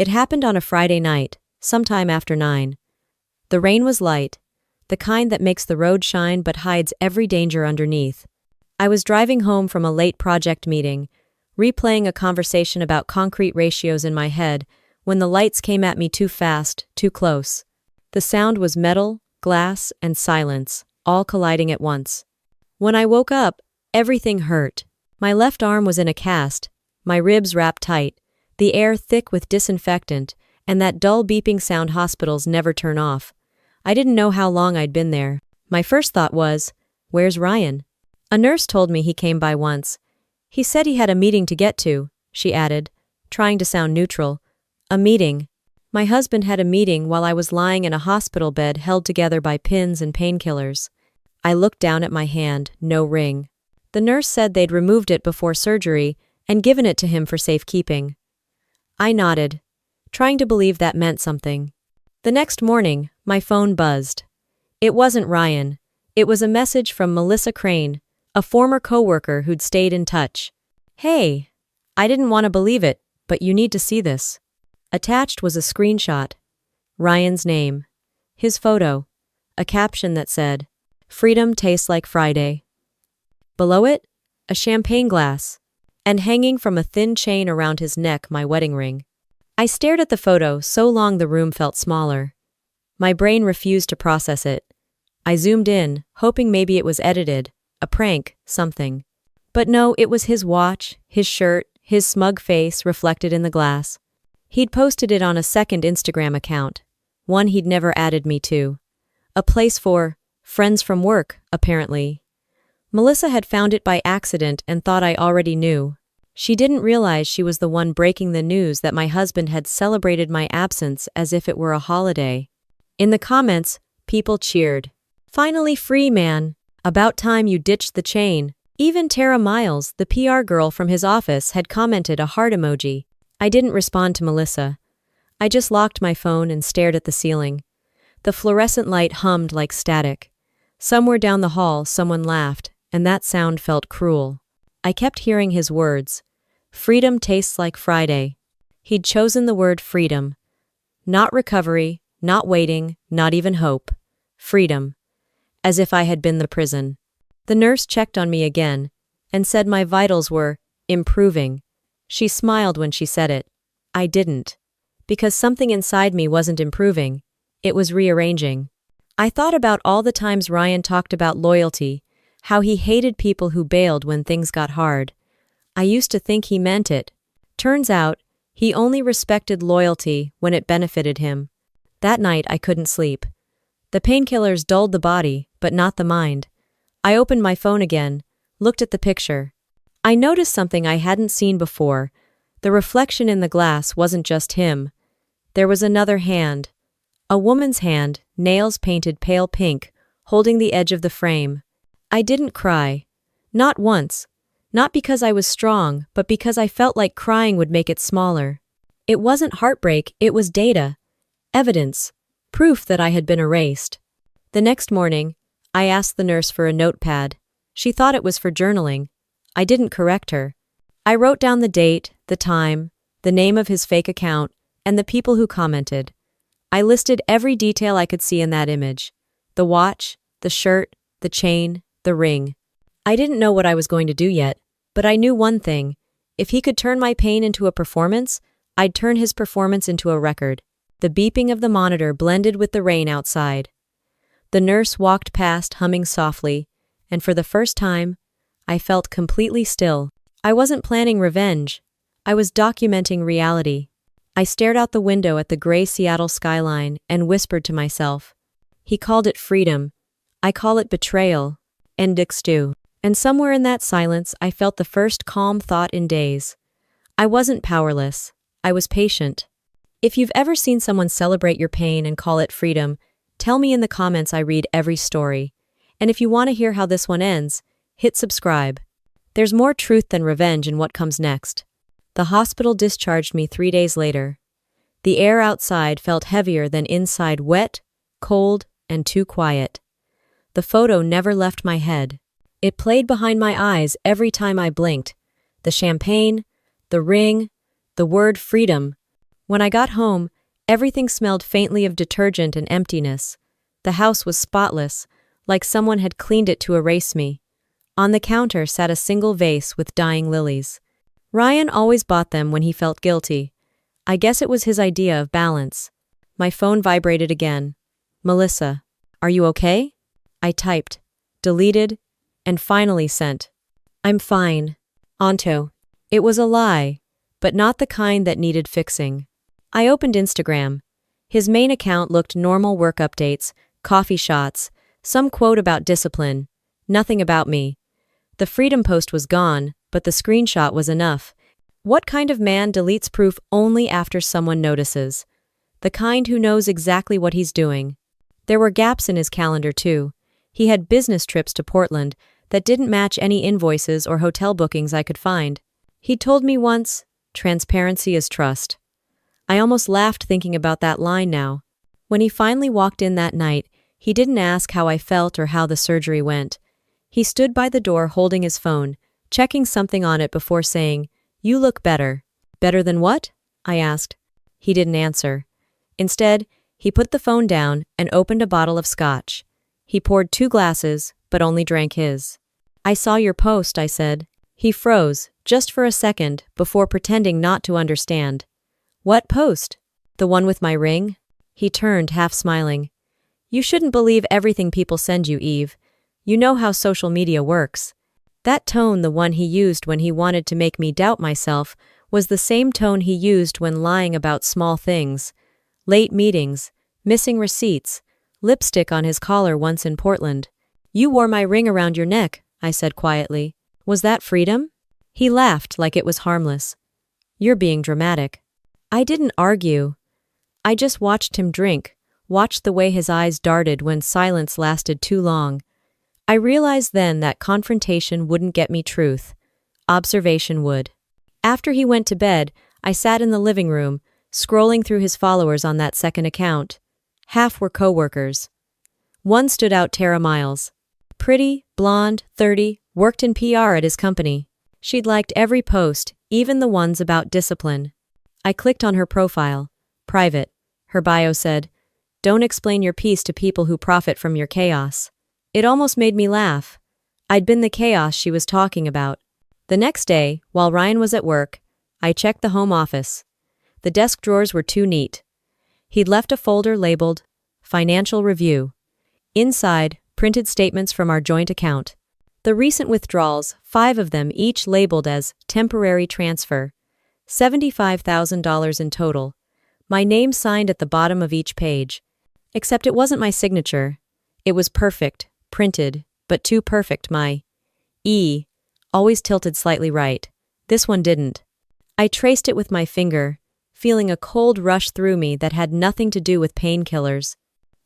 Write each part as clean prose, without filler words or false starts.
It happened on a Friday night, sometime after 9. The rain was light, the kind that makes the road shine but hides every danger underneath. I was driving home from a late project meeting, replaying a conversation about concrete ratios in my head, when the lights came at me too fast, too close. The sound was metal, glass, and silence, all colliding at once. When I woke up, everything hurt. My left arm was in a cast, my ribs wrapped tight, the air thick with disinfectant, and that dull beeping sound hospitals never turn off. I didn't know how long I'd been there. My first thought was, where's Ryan? A nurse told me he came by once. He said he had a meeting to get to, she added, trying to sound neutral. A meeting. My husband had a meeting while I was lying in a hospital bed held together by pins and painkillers. I looked down at my hand, no ring. The nurse said they'd removed it before surgery and given it to him for safekeeping. I nodded, trying to believe that meant something. The next morning, my phone buzzed. It wasn't Ryan. It was a message from Melissa Crane, a former coworker who'd stayed in touch. Hey, I didn't want to believe it, but you need to see this. Attached was a screenshot. Ryan's name. His photo. A caption that said, "Freedom tastes like Friday." Below it, a champagne glass, and hanging from a thin chain around his neck, my wedding ring. I stared at the photo so long the room felt smaller. My brain refused to process it. I zoomed in, hoping maybe it was edited, a prank, something. But no, it was his watch, his shirt, his smug face reflected in the glass. He'd posted it on a second Instagram account, one he'd never added me to. A place for friends from work, apparently. Melissa had found it by accident and thought I already knew. She didn't realize she was the one breaking the news that my husband had celebrated my absence as if it were a holiday. In the comments, people cheered. "Finally free, man. About time you ditched the chain." Even Tara Miles, the PR girl from his office, had commented a heart emoji. I didn't respond to Melissa. I just locked my phone and stared at the ceiling. The fluorescent light hummed like static. Somewhere down the hall, someone laughed, and that sound felt cruel. I kept hearing his words. Freedom tastes like Friday. He'd chosen the word freedom. Not recovery, not waiting, not even hope. Freedom. As if I had been the prison. The nurse checked on me again and said my vitals were improving. She smiled when she said it. I didn't. Because something inside me wasn't improving. It was rearranging. I thought about all the times Ryan talked about loyalty, how he hated people who bailed when things got hard. I used to think he meant it. Turns out, he only respected loyalty when it benefited him. That night I couldn't sleep. The painkillers dulled the body, but not the mind. I opened my phone again, looked at the picture. I noticed something I hadn't seen before. The reflection in the glass wasn't just him. There was another hand. A woman's hand, nails painted pale pink, holding the edge of the frame. I didn't cry. Not once. Not because I was strong, but because I felt like crying would make it smaller. It wasn't heartbreak, it was data. Evidence. Proof that I had been erased. The next morning, I asked the nurse for a notepad. She thought it was for journaling. I didn't correct her. I wrote down the date, the time, the name of his fake account, and the people who commented. I listed every detail I could see in that image. The watch, the shirt, the chain, the ring. I didn't know what I was going to do yet, but I knew one thing. If he could turn my pain into a performance, I'd turn his performance into a record. The beeping of the monitor blended with the rain outside. The nurse walked past humming softly, and for the first time, I felt completely still. I wasn't planning revenge. I was documenting reality. I stared out the window at the gray Seattle skyline and whispered to myself. He called it freedom. I call it betrayal. And stew. And somewhere in that silence, I felt the first calm thought in days. I wasn't powerless. I was patient. If you've ever seen someone celebrate your pain and call it freedom, tell me in the comments. I read every story. And if you want to hear how this one ends, hit subscribe. There's more truth than revenge in what comes next. The hospital discharged me 3 days later. The air outside felt heavier than inside, wet, cold, and too quiet. The photo never left my head. It played behind my eyes every time I blinked. The champagne, the ring, the word freedom. When I got home, everything smelled faintly of detergent and emptiness. The house was spotless, like someone had cleaned it to erase me. On the counter sat a single vase with dying lilies. Ryan always bought them when he felt guilty. I guess it was his idea of balance. My phone vibrated again. Melissa, are you okay? I typed, deleted, and finally sent. I'm fine. Onto. It was a lie, but not the kind that needed fixing. I opened Instagram. His main account looked normal work updates, coffee shots, some quote about discipline. Nothing about me. The Freedom post was gone, but the screenshot was enough. What kind of man deletes proof only after someone notices? The kind who knows exactly what he's doing. There were gaps in his calendar too. He had business trips to Portland that didn't match any invoices or hotel bookings I could find. He told me once, transparency is trust. I almost laughed thinking about that line now. When he finally walked in that night, he didn't ask how I felt or how the surgery went. He stood by the door holding his phone, checking something on it before saying, "You look better." "Better than what?" I asked. He didn't answer. Instead, he put the phone down and opened a bottle of scotch. He poured 2 glasses, but only drank his. "I saw your post," I said. He froze, just for a second, before pretending not to understand. "What post? The one with my ring?" He turned, half smiling. "You shouldn't believe everything people send you, Eve. You know how social media works." That tone, the one he used when he wanted to make me doubt myself, was the same tone he used when lying about small things. Late meetings, missing receipts, lipstick on his collar once in Portland. "You wore my ring around your neck," I said quietly. "Was that freedom?" He laughed like it was harmless. "You're being dramatic." I didn't argue. I just watched him drink, watched the way his eyes darted when silence lasted too long. I realized then that confrontation wouldn't get me truth. Observation would. After he went to bed, I sat in the living room, scrolling through his followers on that second account. Half were coworkers. One stood out Tara Miles. Pretty, blonde, 30, worked in PR at his company. She'd liked every post, even the ones about discipline. I clicked on her profile. Private. Her bio said, "Don't explain your piece to people who profit from your chaos." It almost made me laugh. I'd been the chaos she was talking about. The next day, while Ryan was at work, I checked the home office. The desk drawers were too neat. He'd left a folder labeled Financial Review. Inside, printed statements from our joint account. The recent withdrawals, 5 of them each labeled as temporary transfer. $75,000 in total. My name signed at the bottom of each page. Except it wasn't my signature. It was perfect, printed, but too perfect. My E always tilted slightly right. This one didn't. I traced it with my finger, feeling a cold rush through me that had nothing to do with painkillers.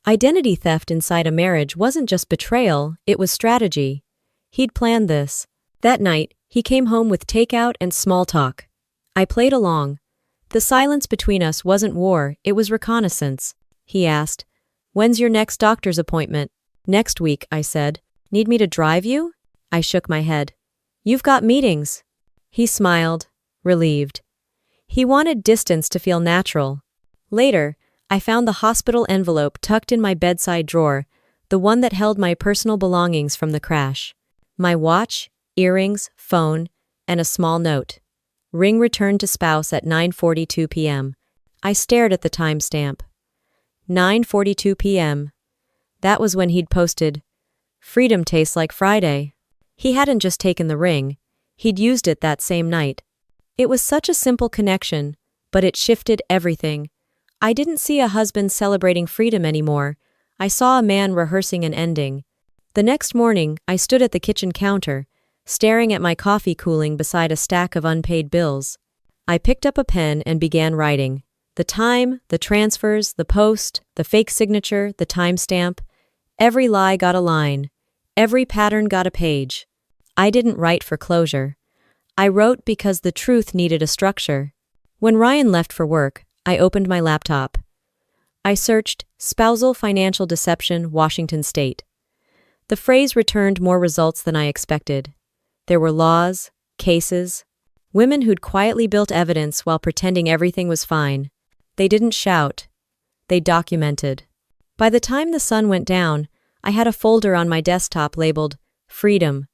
Identity theft inside a marriage wasn't just betrayal, it was strategy. He'd planned this. That night, he came home with takeout and small talk. I played along. The silence between us wasn't war, it was reconnaissance. He asked, "When's your next doctor's appointment?" "Next week," I said. "Need me to drive you?" I shook my head. "You've got meetings." He smiled, relieved. He wanted distance to feel natural. Later, I found the hospital envelope tucked in my bedside drawer, the one that held my personal belongings from the crash. My watch, earrings, phone, and a small note. Ring returned to spouse at 9:42 p.m. I stared at the timestamp. 9:42 p.m. That was when he'd posted, "Freedom tastes like Friday." He hadn't just taken the ring, he'd used it that same night. It was such a simple connection, but it shifted everything. I didn't see a husband celebrating freedom anymore. I saw a man rehearsing an ending. The next morning, I stood at the kitchen counter, staring at my coffee cooling beside a stack of unpaid bills. I picked up a pen and began writing. The time, the transfers, the post, the fake signature, the timestamp. Every lie got a line. Every pattern got a page. I didn't write for closure. I wrote because the truth needed a structure. When Ryan left for work, I opened my laptop. I searched spousal financial deception, Washington State. The phrase returned more results than I expected. There were laws, cases, women who'd quietly built evidence while pretending everything was fine. They didn't shout. They documented. By the time the sun went down, I had a folder on my desktop labeled Freedom.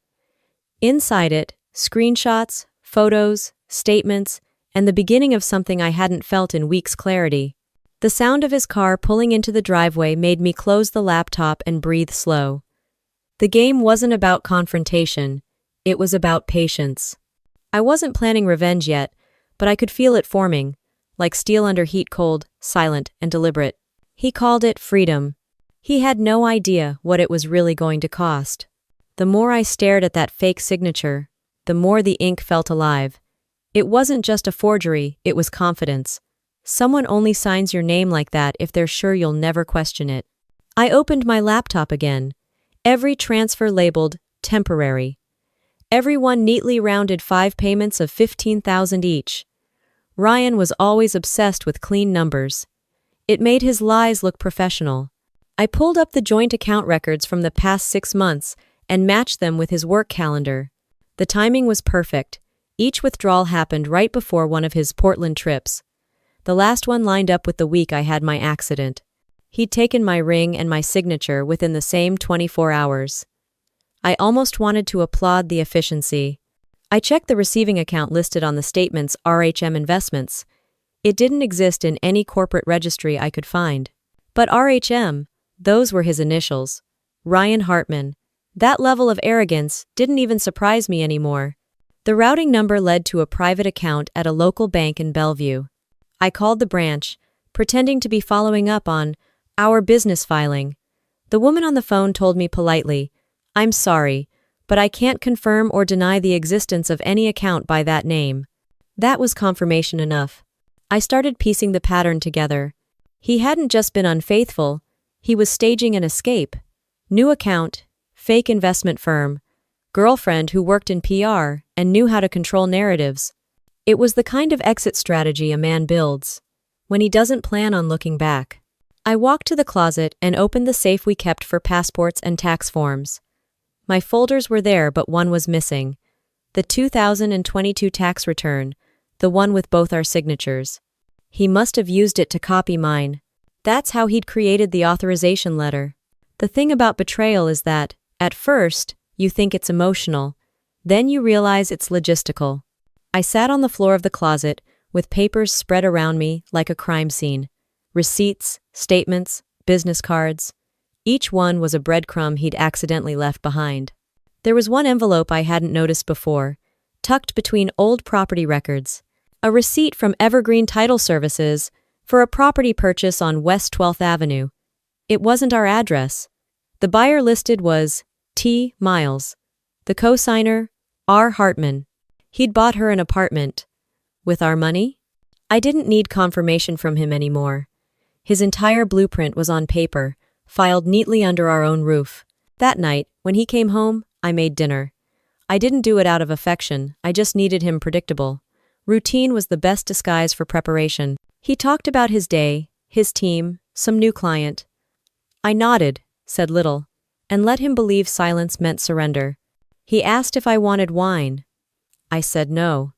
Inside it, screenshots, photos, statements, and the beginning of something I hadn't felt in weeks' clarity. The sound of his car pulling into the driveway made me close the laptop and breathe slow. The game wasn't about confrontation. It was about patience. I wasn't planning revenge yet, but I could feel it forming, like steel under heat, cold, silent, and deliberate. He called it freedom. He had no idea what it was really going to cost. The more I stared at that fake signature, the more the ink felt alive. It wasn't just a forgery, it was confidence. Someone only signs your name like that if they're sure you'll never question it. I opened my laptop again. Every transfer labeled temporary. Every one neatly rounded 5 payments of $15,000 each. Ryan was always obsessed with clean numbers. It made his lies look professional. I pulled up the joint account records from the past 6 months and matched them with his work calendar. The timing was perfect. Each withdrawal happened right before one of his Portland trips. The last one lined up with the week I had my accident. He'd taken my ring and my signature within the same 24 hours. I almost wanted to applaud the efficiency. I checked the receiving account listed on the statement's RHM Investments. It didn't exist in any corporate registry I could find. But RHM, those were his initials. Ryan Hartman. That level of arrogance didn't even surprise me anymore. The routing number led to a private account at a local bank in Bellevue. I called the branch, pretending to be following up on our business filing. The woman on the phone told me politely, "I'm sorry, but I can't confirm or deny the existence of any account by that name." That was confirmation enough. I started piecing the pattern together. He hadn't just been unfaithful, he was staging an escape. New account, fake investment firm, girlfriend who worked in PR and knew how to control narratives. It was the kind of exit strategy a man builds when he doesn't plan on looking back. I walked to the closet and opened the safe we kept for passports and tax forms. My folders were there, but one was missing. The 2022 tax return, the one with both our signatures. He must have used it to copy mine. That's how he'd created the authorization letter. The thing about betrayal is that, at first, you think it's emotional. Then you realize it's logistical. I sat on the floor of the closet, with papers spread around me like a crime scene. Receipts, statements, business cards. Each one was a breadcrumb he'd accidentally left behind. There was one envelope I hadn't noticed before, tucked between old property records. A receipt from Evergreen Title Services for a property purchase on West 12th Avenue. It wasn't our address. The buyer listed was T. Miles. The co-signer, R. Hartman. He'd bought her an apartment. With our money? I didn't need confirmation from him anymore. His entire blueprint was on paper, filed neatly under our own roof. That night, when he came home, I made dinner. I didn't do it out of affection, I just needed him predictable. Routine was the best disguise for preparation. He talked about his day, his team, some new client. I nodded, said little, and let him believe silence meant surrender. He asked if I wanted wine. I said no.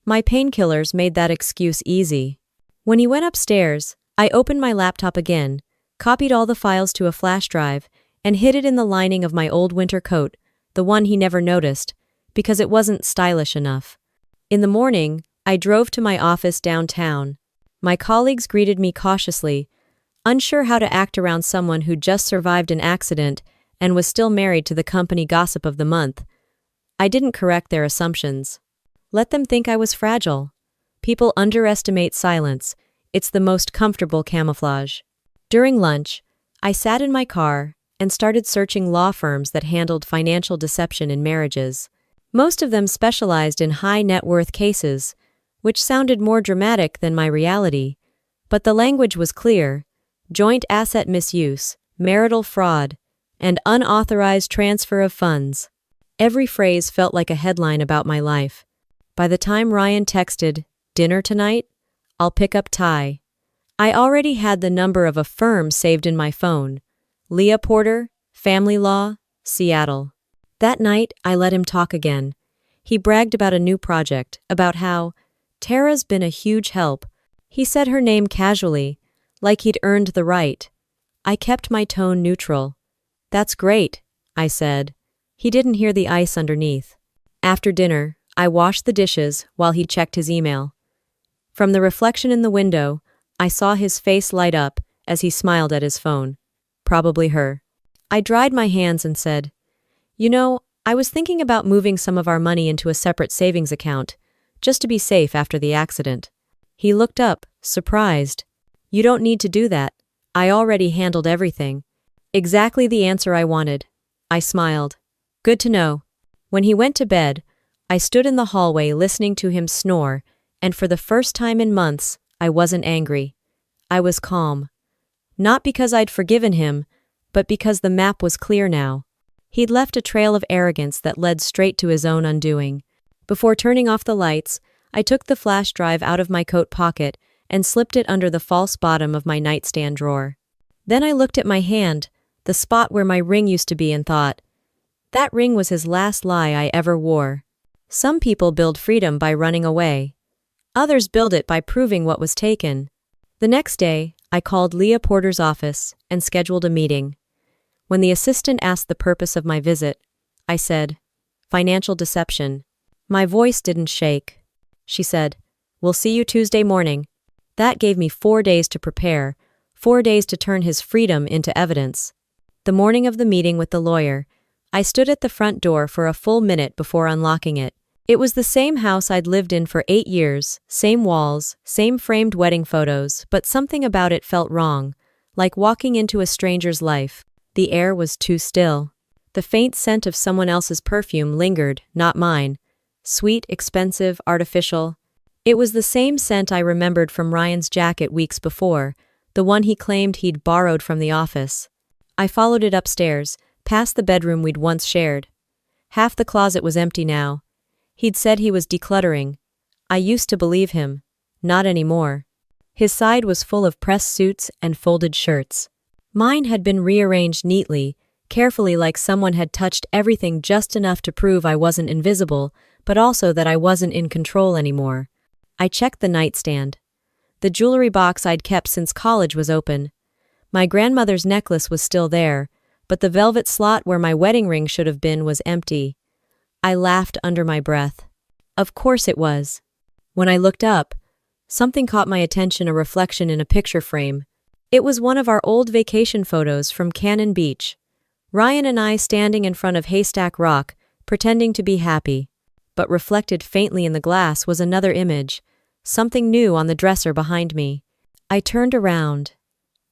My painkillers made that excuse easy. When he went upstairs, I opened my laptop again, copied all the files to a flash drive, and hid it in the lining of my old winter coat, the one he never noticed, because it wasn't stylish enough. In the morning, I drove to my office downtown. My colleagues greeted me cautiously, unsure how to act around someone who'd just survived an accident and was still married to the company gossip of the month. I didn't correct their assumptions. Let them think I was fragile. People underestimate silence. It's the most comfortable camouflage. During lunch, I sat in my car and started searching law firms that handled financial deception in marriages. Most of them specialized in high net worth cases, which sounded more dramatic than my reality. But the language was clear: joint asset misuse, marital fraud, and unauthorized transfer of funds. Every phrase felt like a headline about my life. By the time Ryan texted, "Dinner tonight? I'll pick up Ty," I already had the number of a firm saved in my phone. Leah Porter, Family Law, Seattle. That night, I let him talk again. He bragged about a new project, about how Tara's been a huge help, He said her name casually, like he'd earned the right. I kept my tone neutral. That's great, I said. He didn't hear the ice underneath. After dinner, I washed the dishes while he checked his email. From the reflection in the window, I saw his face light up as he smiled at his phone. Probably her. I dried my hands and said, "You know, I was thinking about moving some of our money into a separate savings account, just to be safe after the accident." He looked up, surprised. "You don't need to do that. I already handled everything." Exactly the answer I wanted. I smiled. Good to know. When he went to bed, I stood in the hallway listening to him snore, and for the first time in months, I wasn't angry. I was calm. Not because I'd forgiven him, but because the map was clear now. He'd left a trail of arrogance that led straight to his own undoing. Before turning off the lights, I took the flash drive out of my coat pocket and slipped it under the false bottom of my nightstand drawer. Then I looked at my hand, the spot where my ring used to be, and thought, that ring was his last lie I ever wore. Some people build freedom by running away. Others build it by proving what was taken. The next day, I called Leah Porter's office and scheduled a meeting. When the assistant asked the purpose of my visit, I said, "Financial deception." My voice didn't shake. She said, "We'll see you Tuesday morning." That gave me 4 days to prepare, 4 days to turn his freedom into evidence. The morning of the meeting with the lawyer, I stood at the front door for a full minute before unlocking it. It was the same house I'd lived in for 8 years, same walls, same framed wedding photos, but something about it felt wrong, like walking into a stranger's life. The air was too still. The faint scent of someone else's perfume lingered, not mine. Sweet, expensive, artificial. It was the same scent I remembered from Ryan's jacket weeks before, the one he claimed he'd borrowed from the office. I followed it upstairs, past the bedroom we'd once shared. Half the closet was empty now. He'd said he was decluttering. I used to believe him. Not anymore. His side was full of pressed suits and folded shirts. Mine had been rearranged neatly, carefully, like someone had touched everything just enough to prove I wasn't invisible, but also that I wasn't in control anymore. I checked the nightstand. The jewelry box I'd kept since college was open. My grandmother's necklace was still there, but the velvet slot where my wedding ring should have been was empty. I laughed under my breath. Of course it was. When I looked up, something caught my attention, a reflection in a picture frame. It was one of our old vacation photos from Cannon Beach. Ryan and I standing in front of Haystack Rock, pretending to be happy. But reflected faintly in the glass was another image, something new on the dresser behind me. I turned around.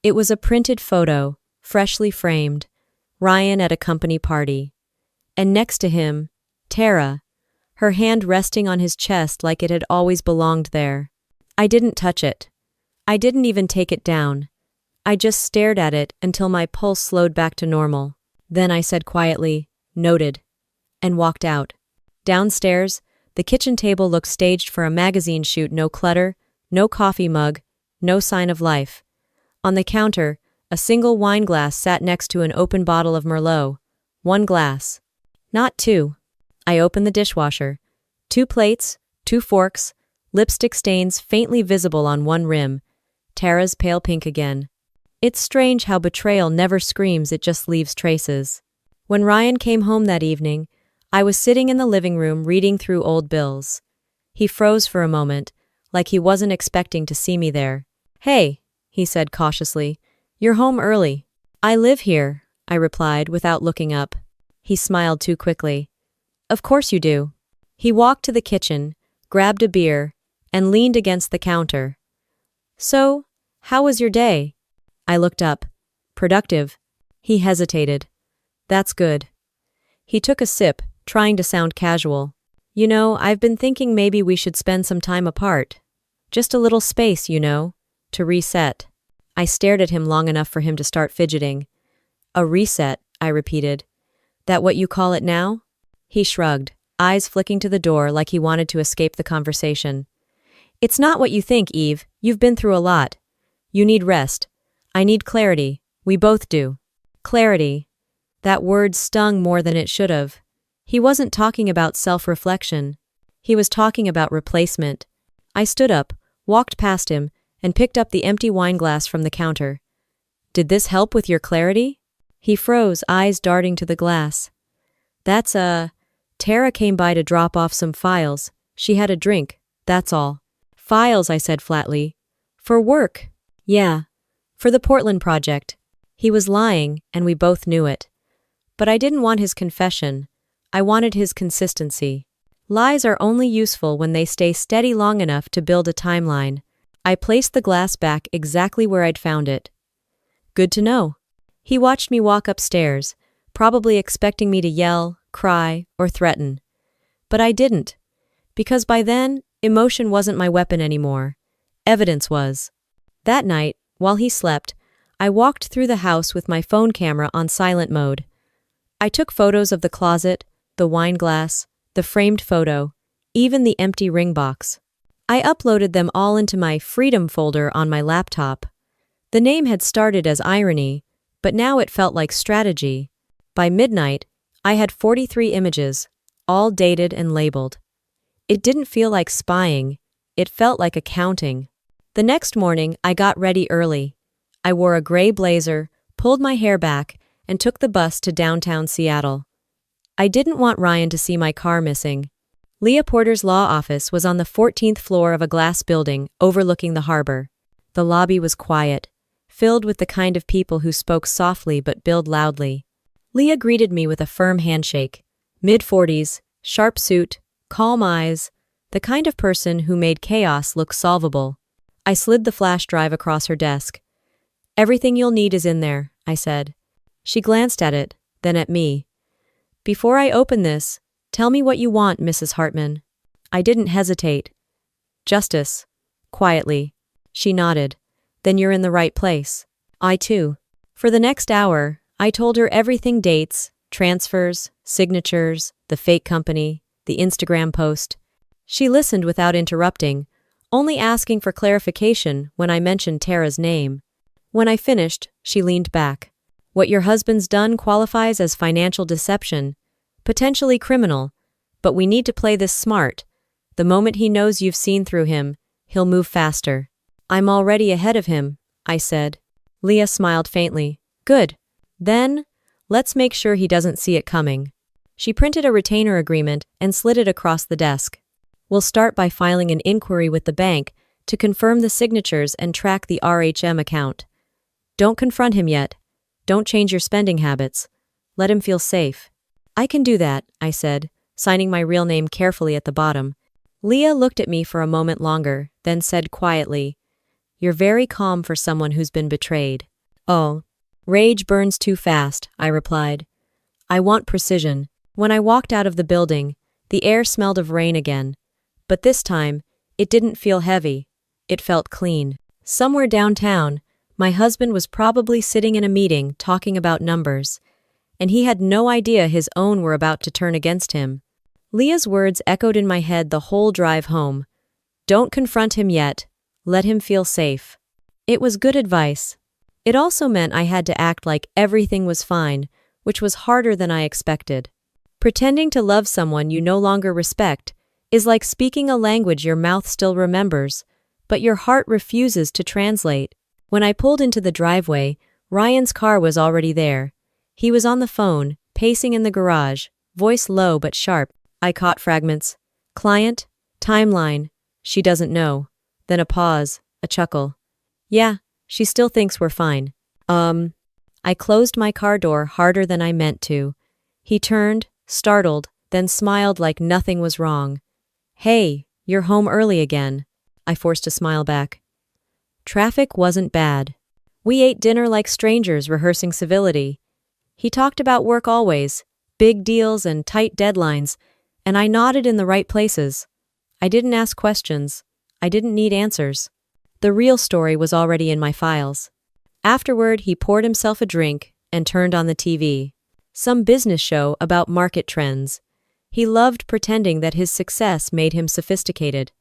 It was a printed photo, freshly framed. Ryan at a company party. And next to him, Tara, her hand resting on his chest like it had always belonged there. I didn't touch it. I didn't even take it down. I just stared at it until my pulse slowed back to normal. Then I said quietly, "Noted," and walked out. Downstairs, the kitchen table looked staged for a magazine shoot. No clutter, no coffee mug, no sign of life. On the counter, a single wine glass sat next to an open bottle of Merlot. 1 glass. Not 2. I opened the dishwasher. 2 plates, 2 forks, lipstick stains faintly visible on one rim. Tara's pale pink again. It's strange how betrayal never screams, it just leaves traces. When Ryan came home that evening, I was sitting in the living room reading through old bills. He froze for a moment, like he wasn't expecting to see me there. "Hey," he said cautiously, "you're home early." "I live here," I replied without looking up. He smiled too quickly. "Of course you do." He walked to the kitchen, grabbed a beer, and leaned against the counter. "So, how was your day?" I looked up. "Productive." He hesitated. "That's good." He took a sip, trying to sound casual. "You know, I've been thinking maybe we should spend some time apart. Just a little space, you know, to reset." I stared at him long enough for him to start fidgeting. "A reset," I repeated. "That what you call it now?" He shrugged, eyes flicking to the door like he wanted to escape the conversation. "It's not what you think, Eve. You've been through a lot. You need rest. I need clarity. We both do." Clarity. That word stung more than it should have. He wasn't talking about self-reflection. He was talking about replacement. I stood up, walked past him, and picked up the empty wine glass from the counter. "Did this help with your clarity?" He froze, eyes darting to the glass. Tara came by to drop off some files. She had a drink, that's all." "Files," I said flatly. "For work?" "Yeah. For the Portland project." He was lying, and we both knew it. But I didn't want his confession. I wanted his consistency. Lies are only useful when they stay steady long enough to build a timeline. I placed the glass back exactly where I'd found it. "Good to know." He watched me walk upstairs, probably expecting me to yell, cry, or threaten. But I didn't, because by then, emotion wasn't my weapon anymore. Evidence was. That night, while he slept, I walked through the house with my phone camera on silent mode. I took photos of the closet, the wine glass, the framed photo, even the empty ring box. I uploaded them all into my Freedom folder on my laptop. The name had started as irony, but now it felt like strategy. By midnight, I had 43 images, all dated and labeled. It didn't feel like spying, it felt like accounting. The next morning, I got ready early. I wore a gray blazer, pulled my hair back, and took the bus to downtown Seattle. I didn't want Ryan to see my car missing. Leah Porter's law office was on the 14th floor of a glass building overlooking the harbor. The lobby was quiet, filled with the kind of people who spoke softly but billed loudly. Leah greeted me with a firm handshake. Mid-40s, sharp suit, calm eyes, the kind of person who made chaos look solvable. I slid the flash drive across her desk. "Everything you'll need is in there," I said. She glanced at it, then at me. "Before I open this, tell me what you want, Mrs. Hartman." I didn't hesitate. "Justice." Quietly. She nodded. "Then you're in the right place." I too. For the next hour, I told her everything: dates, transfers, signatures, the fake company, the Instagram post. She listened without interrupting, only asking for clarification when I mentioned Tara's name. When I finished, she leaned back. "What your husband's done qualifies as financial deception, potentially criminal, but we need to play this smart. The moment he knows you've seen through him, he'll move faster." "I'm already ahead of him," I said. Leah smiled faintly. "Good. Then, let's make sure he doesn't see it coming." She printed a retainer agreement and slid it across the desk. "We'll start by filing an inquiry with the bank to confirm the signatures and track the RHM account. Don't confront him yet. Don't change your spending habits. Let him feel safe." "I can do that," I said, signing my real name carefully at the bottom. Leah looked at me for a moment longer, then said quietly, "You're very calm for someone who's been betrayed." "Oh, rage burns too fast," I replied. "I want precision." When I walked out of the building, the air smelled of rain again. But this time, it didn't feel heavy. It felt clean. Somewhere downtown, my husband was probably sitting in a meeting talking about numbers, and he had no idea his own were about to turn against him. Leah's words echoed in my head the whole drive home. Don't confront him yet. Let him feel safe. It was good advice. It also meant I had to act like everything was fine, which was harder than I expected. Pretending to love someone you no longer respect is like speaking a language your mouth still remembers, but your heart refuses to translate. When I pulled into the driveway, Ryan's car was already there. He was on the phone, pacing in the garage, voice low but sharp. I caught fragments. "Client? Timeline. She doesn't know." Then a pause, a chuckle. "Yeah, she still thinks we're fine." I closed my car door harder than I meant to. He turned, startled, then smiled like nothing was wrong. "Hey, you're home early again." I forced a smile back. Traffic wasn't bad. We ate dinner like strangers rehearsing civility. He talked about work always, big deals and tight deadlines, and I nodded in the right places. I didn't ask questions. I didn't need answers. The real story was already in my files. Afterward, he poured himself a drink and turned on the TV. Some business show about market trends. He loved pretending that his success made him sophisticated.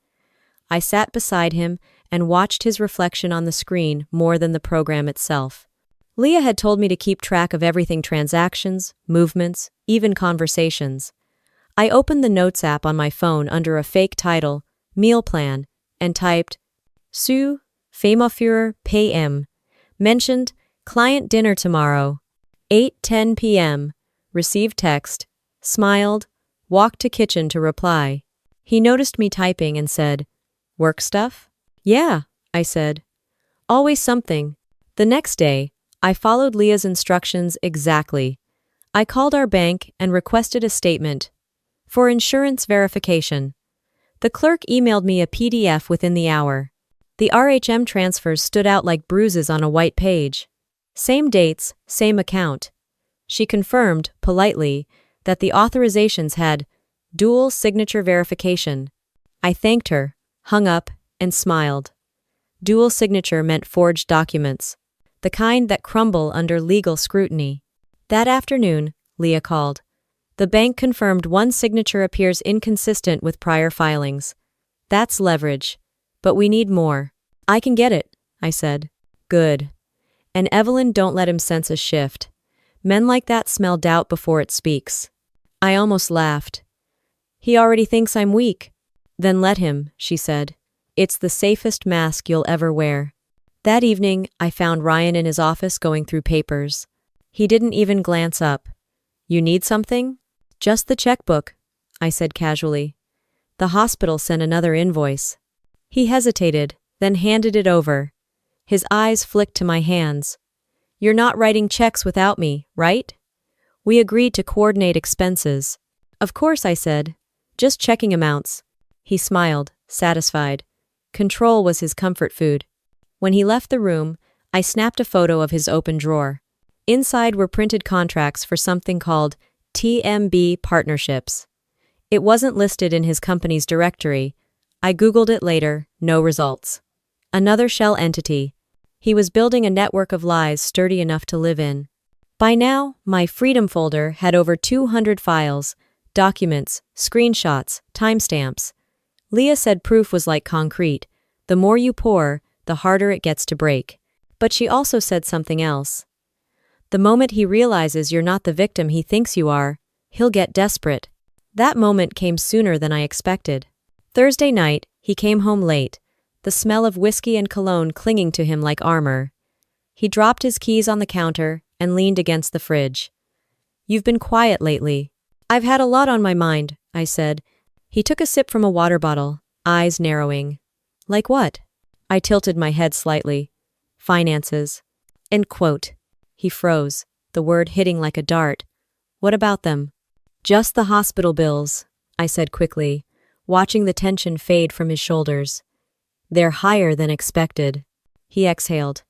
I sat beside him and watched his reflection on the screen more than the program itself. Leah had told me to keep track of everything: transactions, movements, even conversations. I opened the Notes app on my phone under a fake title, Meal Plan, and typed, Sue, Femaführer PM. Mentioned, client dinner tomorrow. 8:10 p.m. Received text. Smiled. Walked to kitchen to reply. He noticed me typing and said, "Work stuff?" "Yeah," I said. "Always something." The next day, I followed Leah's instructions exactly. I called our bank and requested a statement for insurance verification. The clerk emailed me a PDF within the hour. The RHM transfers stood out like bruises on a white page. Same dates, same account. She confirmed, politely, that the authorizations had dual signature verification. I thanked her, hung up, and smiled. Dual signature meant forged documents, the kind that crumble under legal scrutiny. That afternoon, Leah called. The bank confirmed one signature appears inconsistent with prior filings. That's leverage. But we need more. I can get it, I said. Good. And Evelyn, don't let him sense a shift. Men like that smell doubt before it speaks. I almost laughed. He already thinks I'm weak. Then let him, she said. It's the safest mask you'll ever wear. That evening, I found Ryan in his office going through papers. He didn't even glance up. You need something? Just the checkbook, I said casually. The hospital sent another invoice. He hesitated, then handed it over. His eyes flicked to my hands. You're not writing checks without me, right? We agreed to coordinate expenses. Of course, I said. Just checking amounts. He smiled, satisfied. Control was his comfort food. When he left the room, I snapped a photo of his open drawer. Inside were printed contracts for something called TMB Partnerships. It wasn't listed in his company's directory. I Googled it later, no results. Another shell entity. He was building a network of lies sturdy enough to live in. By now, my Freedom folder had over 200 files, documents, screenshots, timestamps. Leah said proof was like concrete. The more you pour, the harder it gets to break. But she also said something else. The moment he realizes you're not the victim he thinks you are, he'll get desperate. That moment came sooner than I expected. Thursday night, he came home late, the smell of whiskey and cologne clinging to him like armor. He dropped his keys on the counter and leaned against the fridge. You've been quiet lately. I've had a lot on my mind, I said. He took a sip from a water bottle, eyes narrowing. Like what? I tilted my head slightly. Finances. End quote. He froze, the word hitting like a dart. What about them? Just the hospital bills, I said quickly, watching the tension fade from his shoulders. They're higher than expected. He exhaled.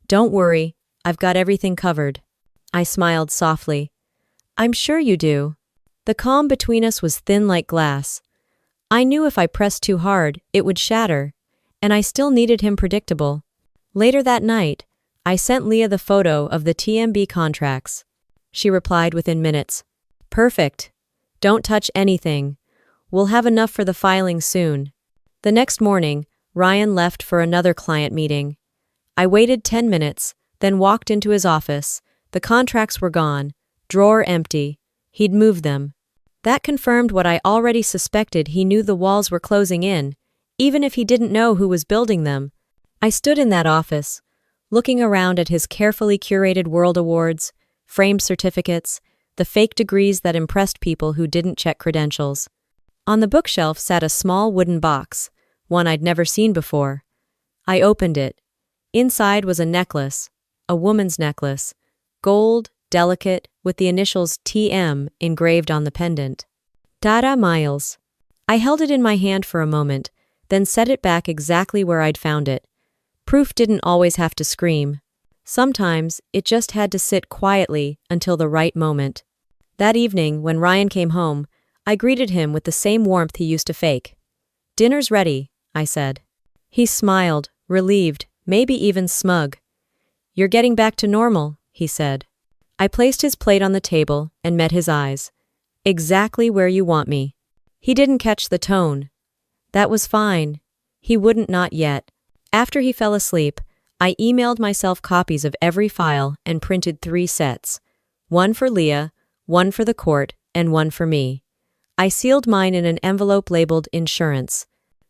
Don't worry, I've got everything covered. I smiled softly. I'm sure you do. The calm between us was thin like glass. I knew if I pressed too hard, it would shatter, and I still needed him predictable. Later that night, I sent Leah the photo of the TMB contracts. She replied within minutes. Perfect. Don't touch anything. We'll have enough for the filing soon. The next morning, Ryan left for another client meeting. I waited 10 minutes, then walked into his office. The contracts were gone, drawer empty. He'd moved them. That confirmed what I already suspected. He knew the walls were closing in, even if he didn't know who was building them. I stood in that office, looking around at his carefully curated world awards, framed certificates, the fake degrees that impressed people who didn't check credentials. On the bookshelf sat a small wooden box, one I'd never seen before. I opened it. Inside was a necklace, a woman's necklace, gold, delicate, with the initials TM engraved on the pendant. Dada Miles. I held it in my hand for a moment, then set it back exactly where I'd found it. Proof didn't always have to scream. Sometimes it just had to sit quietly until the right moment. That evening, when Ryan came home, I greeted him with the same warmth he used to fake. Dinner's ready, I said. He smiled, relieved, maybe even smug. You're getting back to normal, he said. I placed his plate on the table and met his eyes. Exactly where you want me. He didn't catch the tone. That was fine. He wouldn't not yet. After he fell asleep, I emailed myself copies of every file and printed 3 sets. One for Leah, one for the court, and one for me. I sealed mine in an envelope labeled insurance.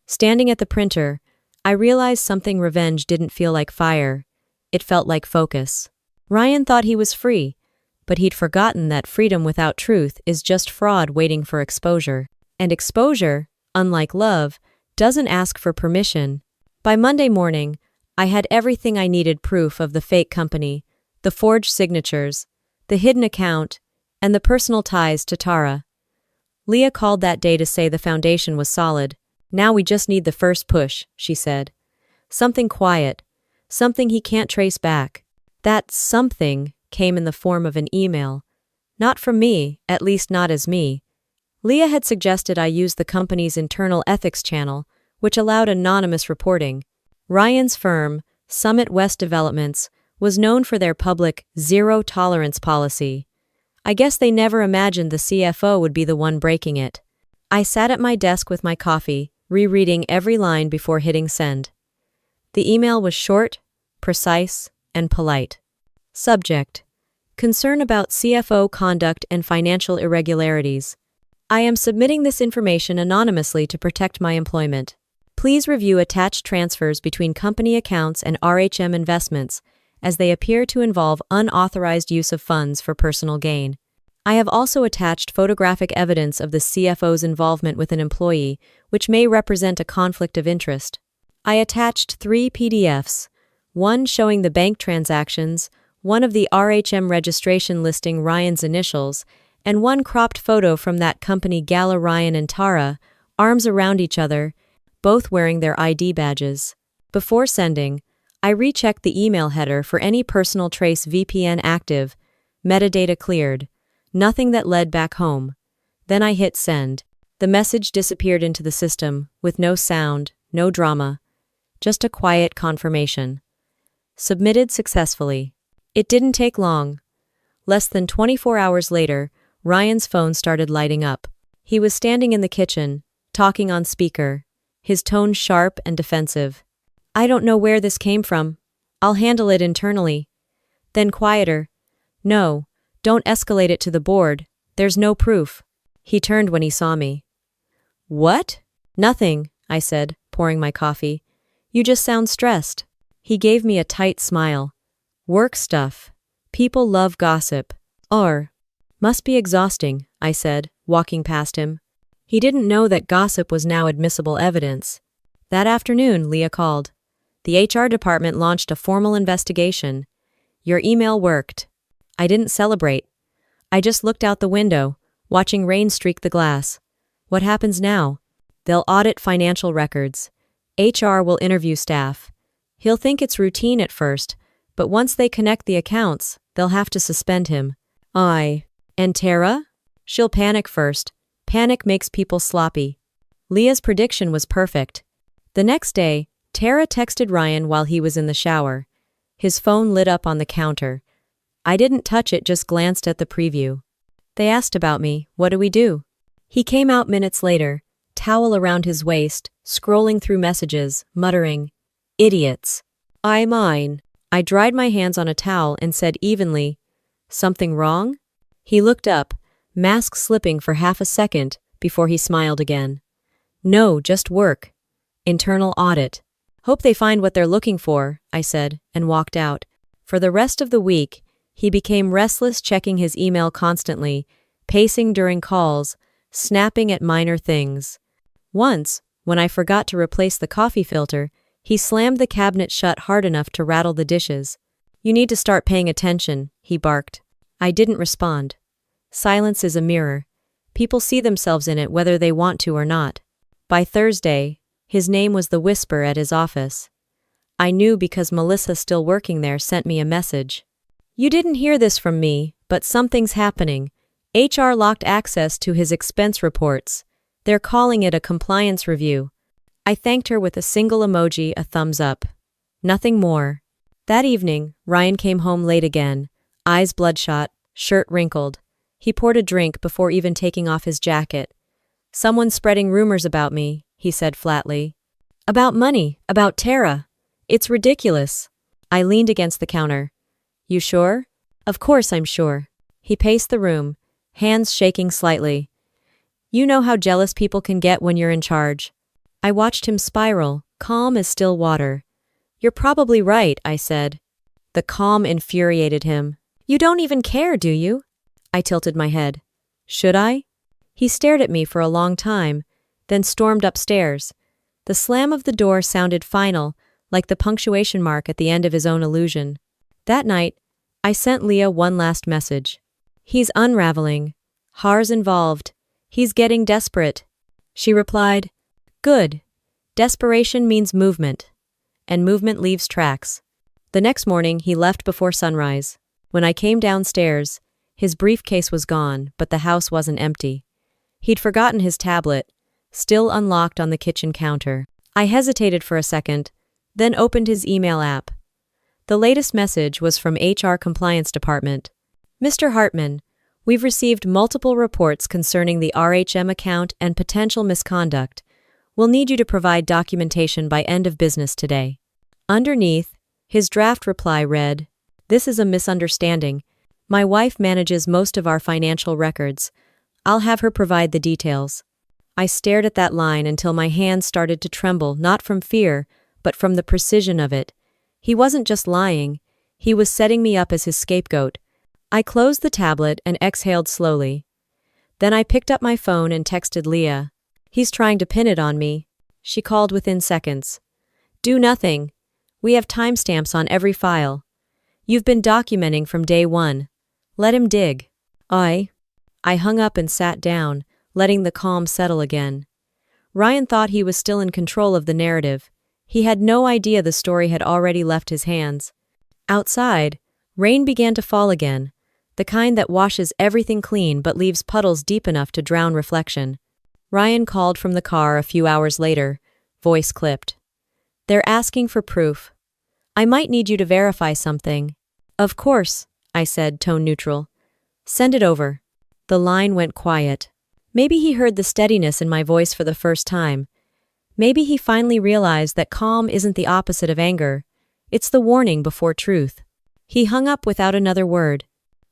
Standing at the printer, I realized something. Revenge didn't feel like fire. It felt like focus. Ryan thought he was free, but he'd forgotten that freedom without truth is just fraud waiting for exposure. And exposure, unlike love, doesn't ask for permission. By Monday morning, I had everything I needed: proof of the fake company, the forged signatures, the hidden account, and the personal ties to Tara. Leah called that day to say the foundation was solid. "Now we just need the first push," she said. "Something quiet, something he can't trace back." That something came in the form of an email. Not from me, at least not as me. Leah had suggested I use the company's internal ethics channel, which allowed anonymous reporting. Ryan's firm, Summit West Developments, was known for their public zero-tolerance policy. I guess they never imagined the CFO would be the one breaking it. I sat at my desk with my coffee, rereading every line before hitting send. The email was short, precise, and polite. Subject: concern about CFO conduct and financial irregularities. I am submitting this information anonymously to protect my employment. Please review attached transfers between company accounts and RHM Investments, as they appear to involve unauthorized use of funds for personal gain. I have also attached photographic evidence of the CFO's involvement with an employee, which may represent a conflict of interest. I attached 3 PDFs, one showing the bank transactions, one of the RHM registration listing Ryan's initials, and one cropped photo from that company. Gala. Ryan and Tara, arms around each other, both wearing their ID badges. Before sending, I rechecked the email header for any personal trace: VPN active, metadata cleared, nothing that led back home. Then I hit send. The message disappeared into the system, with no sound, no drama, just a quiet confirmation. Submitted successfully. It didn't take long. Less than 24 hours later, Ryan's phone started lighting up. He was standing in the kitchen, talking on speaker, his tone sharp and defensive. "I don't know where this came from. I'll handle it internally." Then quieter. "No, don't escalate it to the board. There's no proof." He turned when he saw me. "What?" "Nothing," I said, pouring my coffee. "You just sound stressed." He gave me a tight smile. "Work stuff. People love gossip." "Or, must be exhausting," I said, walking past him. He didn't know that gossip was now admissible evidence. That afternoon, Leah called. "The HR department launched a formal investigation. Your email worked." I didn't celebrate. I just looked out the window, watching rain streak the glass. What happens now? They'll audit financial records. HR will interview staff. He'll think it's routine at first, but once they connect the accounts, they'll have to suspend him. And Tara? She'll panic first. Panic makes people sloppy. Leah's prediction was perfect. The next day, Tara texted Ryan while he was in the shower. His phone lit up on the counter. I didn't touch it, just glanced at the preview. They asked about me. What do we do? He came out minutes later, towel around his waist, scrolling through messages, muttering, "Idiots." "I mine." I dried my hands on a towel and said evenly, "Something wrong?" He looked up, mask slipping for half a second before he smiled again. "No, just work. Internal audit." "Hope they find what they're looking for," I said, and walked out. For the rest of the week, he became restless, checking his email constantly, pacing during calls, snapping at minor things. Once, when I forgot to replace the coffee filter, he slammed the cabinet shut hard enough to rattle the dishes. "You need to start paying attention," he barked. I didn't respond. Silence is a mirror. People see themselves in it whether they want to or not. By Thursday, his name was the whisper at his office. I knew because Melissa, still working there, sent me a message. "You didn't hear this from me, but something's happening. HR locked access to his expense reports. They're calling it a compliance review." I thanked her with a single emoji, a thumbs up. Nothing more. That evening, Ryan came home late again, eyes bloodshot, shirt wrinkled. He poured a drink before even taking off his jacket. "Someone's spreading rumors about me," he said flatly. "About money, about Tara. It's ridiculous." I leaned against the counter. "You sure?" "Of course I'm sure." He paced the room, hands shaking slightly. "You know how jealous people can get when you're in charge." I watched him spiral, calm as still water. You're probably right, I said. The calm infuriated him. You don't even care, do you? I tilted my head. Should I? He stared at me for a long time, then stormed upstairs. The slam of the door sounded final, like the punctuation mark at the end of his own illusion. That night, I sent Leah one last message. He's unraveling. Har's involved. He's getting desperate. She replied, Good. Desperation means movement. And movement leaves tracks. The next morning, he left before sunrise. When I came downstairs, his briefcase was gone, but the house wasn't empty. He'd forgotten his tablet, still unlocked on the kitchen counter. I hesitated for a second, then opened his email app. The latest message was from HR Compliance Department. Mr. Hartman, we've received multiple reports concerning the RHM account and potential misconduct. We'll need you to provide documentation by end of business today. Underneath, his draft reply read, This is a misunderstanding. My wife manages most of our financial records. I'll have her provide the details. I stared at that line until my hands started to tremble, not from fear, but from the precision of it. He wasn't just lying. He was setting me up as his scapegoat. I closed the tablet and exhaled slowly. Then I picked up my phone and texted Leah. He's trying to pin it on me. She called within seconds. Do nothing. We have timestamps on every file. You've been documenting from day one. Let him dig. I hung up and sat down, letting the calm settle again. Ryan thought he was still in control of the narrative. He had no idea the story had already left his hands. Outside, rain began to fall again, the kind that washes everything clean but leaves puddles deep enough to drown reflection. Ryan called from the car a few hours later, voice clipped. They're asking for proof. I might need you to verify something. Of course, I said, tone neutral. Send it over. The line went quiet. Maybe he heard the steadiness in my voice for the first time. Maybe he finally realized that calm isn't the opposite of anger. It's the warning before truth. He hung up without another word.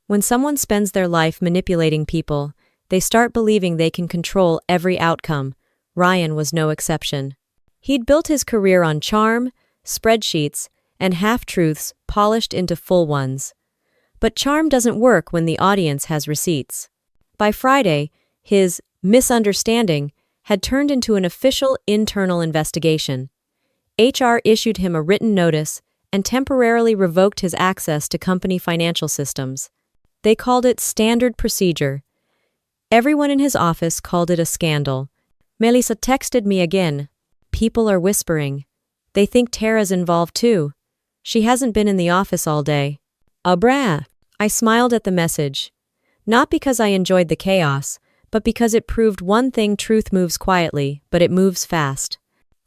When someone spends their life manipulating people, they start believing they can control every outcome. Ryan was no exception. He'd built his career on charm, spreadsheets, and half-truths polished into full ones. But charm doesn't work when the audience has receipts. By Friday, his misunderstanding had turned into an official internal investigation. HR issued him a written notice and temporarily revoked his access to company financial systems. They called it standard procedure. Everyone in his office called it a scandal. Melissa texted me again. People are whispering. They think Tara's involved too. She hasn't been in the office all day. Brah. I smiled at the message. Not because I enjoyed the chaos, but because it proved one thing: truth moves quietly, but it moves fast.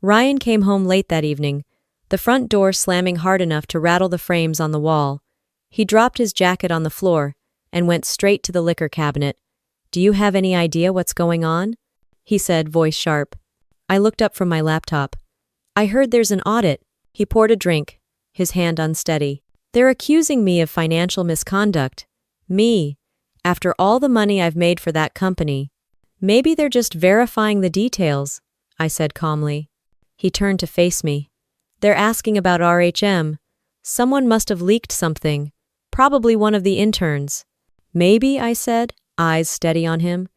Ryan came home late that evening, the front door slamming hard enough to rattle the frames on the wall. He dropped his jacket on the floor and went straight to the liquor cabinet. Do you have any idea what's going on? He said, voice sharp. I looked up from my laptop. I heard there's an audit. He poured a drink, his hand unsteady. They're accusing me of financial misconduct. Me, after all the money I've made for that company. Maybe they're just verifying the details, I said calmly. He turned to face me. They're asking about RHM. Someone must have leaked something. Probably one of the interns. Maybe, I said, eyes steady on him.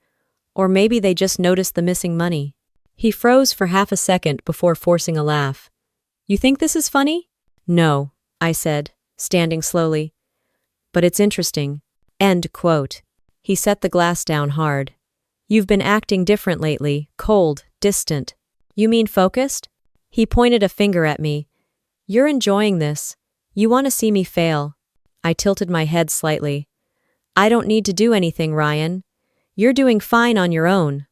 Or maybe they just noticed the missing money. He froze for half a second before forcing a laugh. You think this is funny? No, I said, standing slowly. But it's interesting. End quote. He set the glass down hard. You've been acting different lately, cold, distant. You mean focused? He pointed a finger at me. You're enjoying this. You want to see me fail. I tilted my head slightly. I don't need to do anything, Ryan. You're doing fine on your own.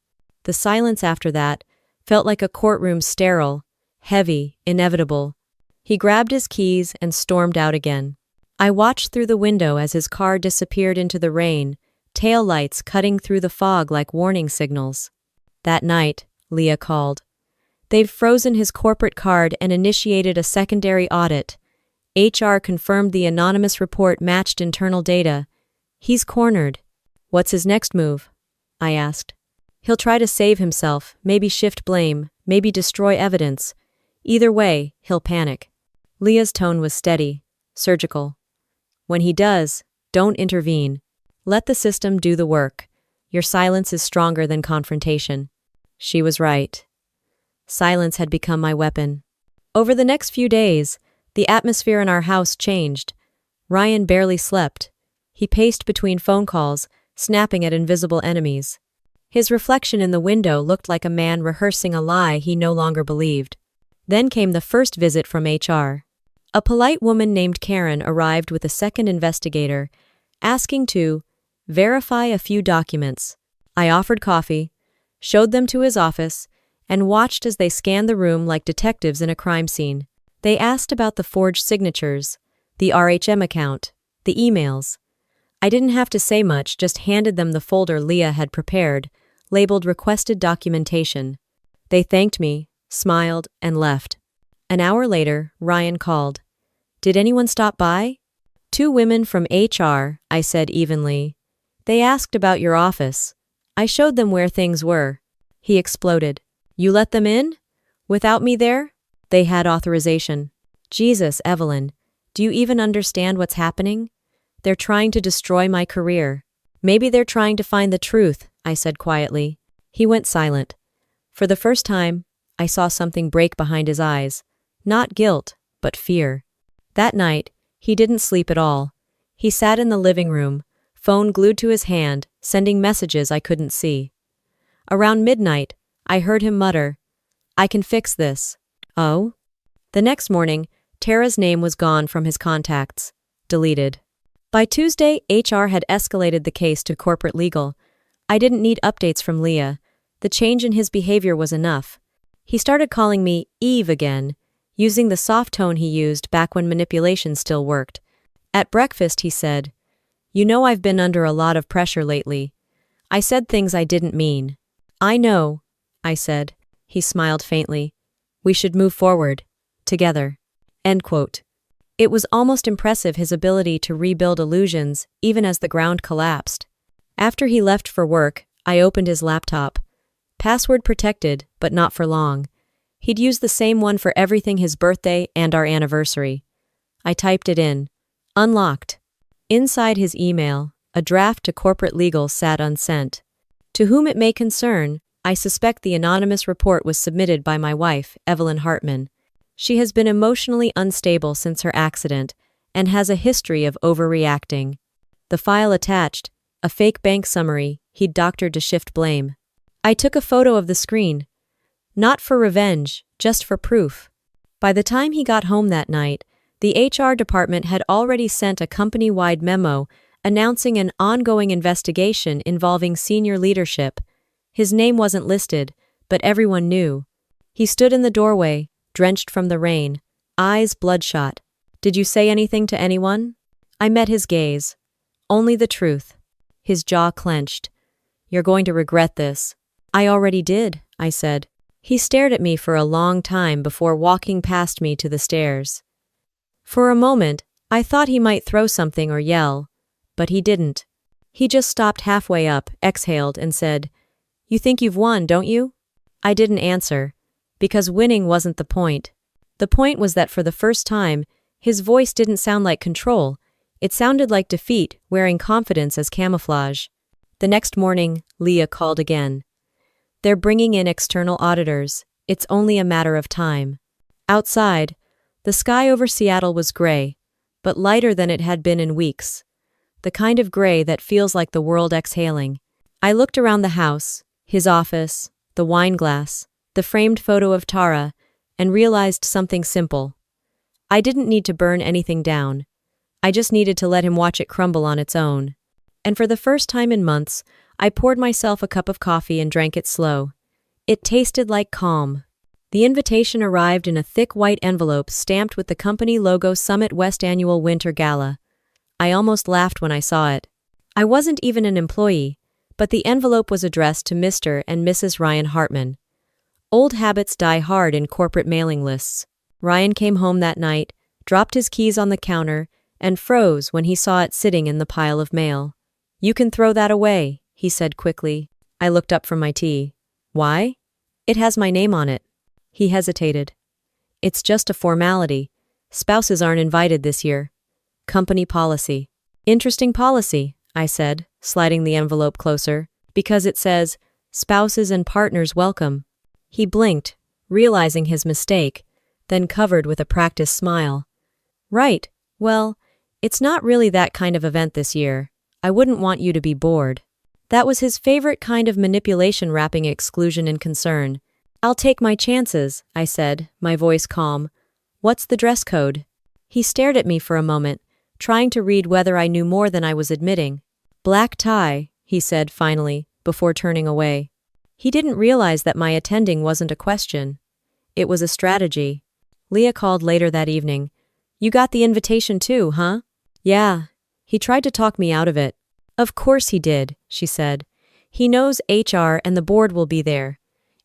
The silence after that felt like a courtroom sterile, heavy, inevitable. He grabbed his keys and stormed out again. I watched through the window as his car disappeared into the rain, tail lights cutting through the fog like warning signals. That night, Leah called. They'd frozen his corporate card and initiated a secondary audit. HR confirmed the anonymous report matched internal data. He's cornered. What's his next move? I asked. He'll try to save himself, maybe shift blame, maybe destroy evidence. Either way, he'll panic. Leah's tone was steady, surgical. When he does, don't intervene. Let the system do the work. Your silence is stronger than confrontation. She was right. Silence had become my weapon. Over the next few days, the atmosphere in our house changed. Ryan barely slept. He paced between phone calls, snapping at invisible enemies. His reflection in the window looked like a man rehearsing a lie he no longer believed. Then came the first visit from HR. A polite woman named Karen arrived with a second investigator, asking to verify a few documents. I offered coffee, showed them to his office, and watched as they scanned the room like detectives in a crime scene. They asked about the forged signatures, the RHM account, the emails. I didn't have to say much, just handed them the folder Leah had prepared, labeled Requested Documentation. They thanked me, smiled, and left. An hour later, Ryan called. Did anyone stop by? 2 women from HR, I said evenly. They asked about your office. I showed them where things were. He exploded. You let them in? Without me there? They had authorization. Jesus, Evelyn, do you even understand what's happening? They're trying to destroy my career. Maybe they're trying to find the truth, I said quietly. He went silent. For the first time, I saw something break behind his eyes. Not guilt, but fear. That night, he didn't sleep at all. He sat in the living room, phone glued to his hand, sending messages I couldn't see. Around midnight, I heard him mutter, I can fix this. Oh? The next morning, Tara's name was gone from his contacts. Deleted. By Tuesday, HR had escalated the case to corporate legal. I didn't need updates from Leah. The change in his behavior was enough. He started calling me Eve again, using the soft tone he used back when manipulation still worked. At breakfast, he said, You know I've been under a lot of pressure lately. I said things I didn't mean. I know, I said. He smiled faintly. We should move forward. Together. End quote. It was almost impressive his ability to rebuild illusions, even as the ground collapsed. After he left for work, I opened his laptop. Password protected, but not for long. He'd used the same one for everything his birthday and our anniversary. I typed it in. Unlocked. Inside his email, a draft to corporate legal sat unsent. To whom it may concern, I suspect the anonymous report was submitted by my wife, Evelyn Hartman. She has been emotionally unstable since her accident and has a history of overreacting. The file attached, a fake bank summary he'd doctored to shift blame. I took a photo of the screen. Not for revenge, just for proof. By the time he got home that night, the HR department had already sent a company-wide memo announcing an ongoing investigation involving senior leadership. His name wasn't listed, but everyone knew. He stood in the doorway, drenched from the rain, eyes bloodshot. Did you say anything to anyone? I met his gaze. Only the truth. His jaw clenched. You're going to regret this. I already did, I said. He stared at me for a long time before walking past me to the stairs. For a moment, I thought he might throw something or yell, but he didn't. He just stopped halfway up, exhaled, and said, You think you've won, don't you? I didn't answer, because winning wasn't the point. The point was that for the first time, his voice didn't sound like control. It sounded like defeat, wearing confidence as camouflage. The next morning, Leah called again. They're bringing in external auditors. It's only a matter of time. Outside, the sky over Seattle was gray, but lighter than it had been in weeks. The kind of gray that feels like the world exhaling. I looked around the house, his office, the wine glass, the framed photo of Tara, and realized something simple. I didn't need to burn anything down. I just needed to let him watch it crumble on its own. And for the first time in months, I poured myself a cup of coffee and drank it slow. It tasted like calm. The invitation arrived in a thick white envelope stamped with the company logo Summit West Annual Winter Gala. I almost laughed when I saw it. I wasn't even an employee, but the envelope was addressed to Mr. and Mrs. Ryan Hartman. Old habits die hard in corporate mailing lists. Ryan came home that night, dropped his keys on the counter, and froze when he saw it sitting in the pile of mail. You can throw that away, he said quickly. I looked up from my tea. Why? It has my name on it. He hesitated. It's just a formality. Spouses aren't invited this year. Company policy. Interesting policy, I said, sliding the envelope closer, because it says, spouses and partners welcome. He blinked, realizing his mistake, then covered with a practiced smile. Right, well, it's not really that kind of event this year. I wouldn't want you to be bored. That was his favorite kind of manipulation, wrapping exclusion in concern. I'll take my chances, I said, my voice calm. What's the dress code? He stared at me for a moment, trying to read whether I knew more than I was admitting. Black tie, he said finally, before turning away. He didn't realize that my attending wasn't a question. It was a strategy. Leah called later that evening. You got the invitation too, huh? Yeah. He tried to talk me out of it. Of course he did, she said. He knows HR and the board will be there.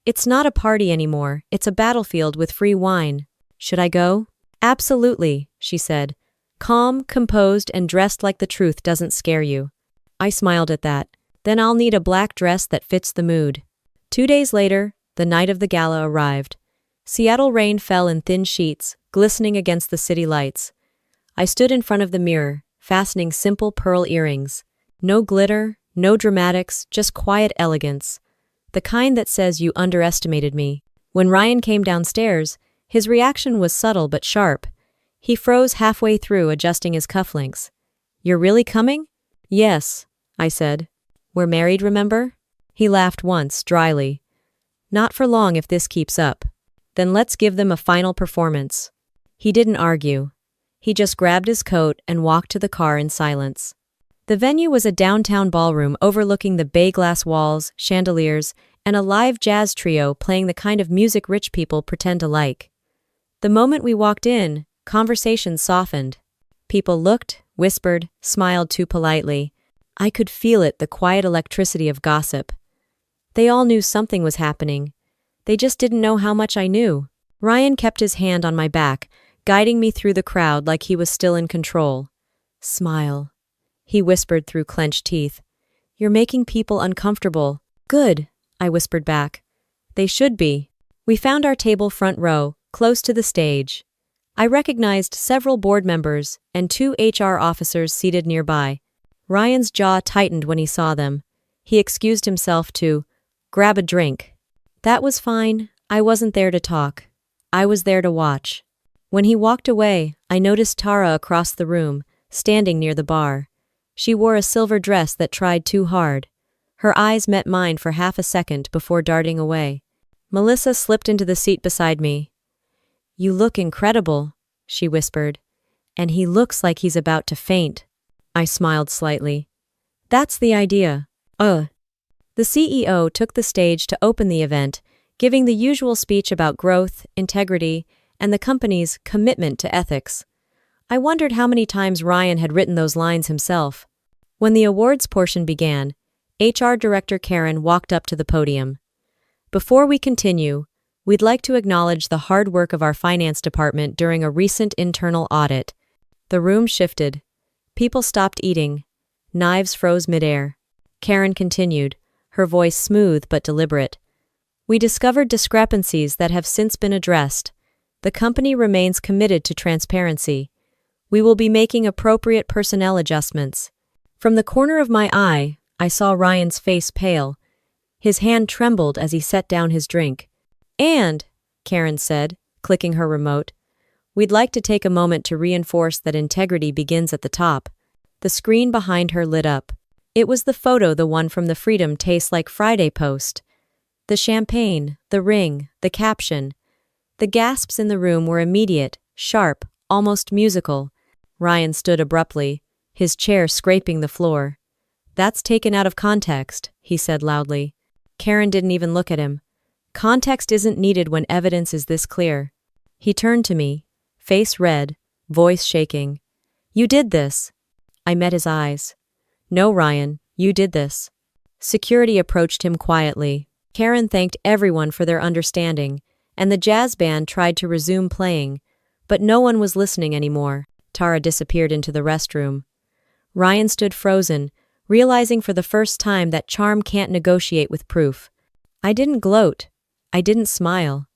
It's not a party anymore, it's a battlefield with free wine. Should I go? Absolutely, she said. Calm, composed, and dressed like the truth doesn't scare you. I smiled at that. Then I'll need a black dress that fits the mood. 2 days later, the night of the gala arrived. Seattle rain fell in thin sheets, glistening against the city lights. I stood in front of the mirror, fastening simple pearl earrings. No glitter, no dramatics, just quiet elegance. The kind that says you underestimated me. When Ryan came downstairs, his reaction was subtle but sharp. He froze halfway through, adjusting his cufflinks. You're really coming? Yes, I said. We're married, remember? He laughed once, dryly. Not for long if this keeps up. Then let's give them a final performance. He didn't argue. He just grabbed his coat and walked to the car in silence. The venue was a downtown ballroom overlooking the bay glass walls, chandeliers, and a live jazz trio playing the kind of music rich people pretend to like. The moment we walked in, conversation softened. People looked, whispered, smiled too politely. I could feel it, the quiet electricity of gossip. They all knew something was happening. They just didn't know how much I knew. Ryan kept his hand on my back, guiding me through the crowd like he was still in control. Smile. He whispered through clenched teeth. You're making people uncomfortable. Good, I whispered back. They should be. We found our table front row, close to the stage. I recognized several board members and 2 HR officers seated nearby. Ryan's jaw tightened when he saw them. He excused himself to grab a drink. That was fine. I wasn't there to talk. I was there to watch. When he walked away, I noticed Tara across the room, standing near the bar. She wore a silver dress that tried too hard. Her eyes met mine for half a second before darting away. Melissa slipped into the seat beside me. You look incredible, she whispered. And he looks like he's about to faint. I smiled slightly. That's the idea. The CEO took the stage to open the event, giving the usual speech about growth, integrity, and the company's commitment to ethics. I wondered how many times Ryan had written those lines himself. When the awards portion began, HR Director Karen walked up to the podium. Before we continue, we'd like to acknowledge the hard work of our finance department during a recent internal audit. The room shifted. People stopped eating. Knives froze midair. Karen continued, her voice smooth but deliberate. We discovered discrepancies that have since been addressed. The company remains committed to transparency. We will be making appropriate personnel adjustments. From the corner of my eye, I saw Ryan's face pale. His hand trembled as he set down his drink. And, Karen said, clicking her remote, we'd like to take a moment to reinforce that integrity begins at the top. The screen behind her lit up. It was the photo, the one from the Freedom Tastes Like Friday post. The champagne, the ring, the caption. The gasps in the room were immediate, sharp, almost musical. Ryan stood abruptly, his chair scraping the floor. That's taken out of context, he said loudly. Karen didn't even look at him. Context isn't needed when evidence is this clear. He turned to me, face red, voice shaking. You did this. I met his eyes. No, Ryan, you did this. Security approached him quietly. Karen thanked everyone for their understanding, and the jazz band tried to resume playing, but no one was listening anymore. Tara disappeared into the restroom. Ryan stood frozen, realizing for the first time that charm can't negotiate with proof. I didn't gloat. I didn't smile.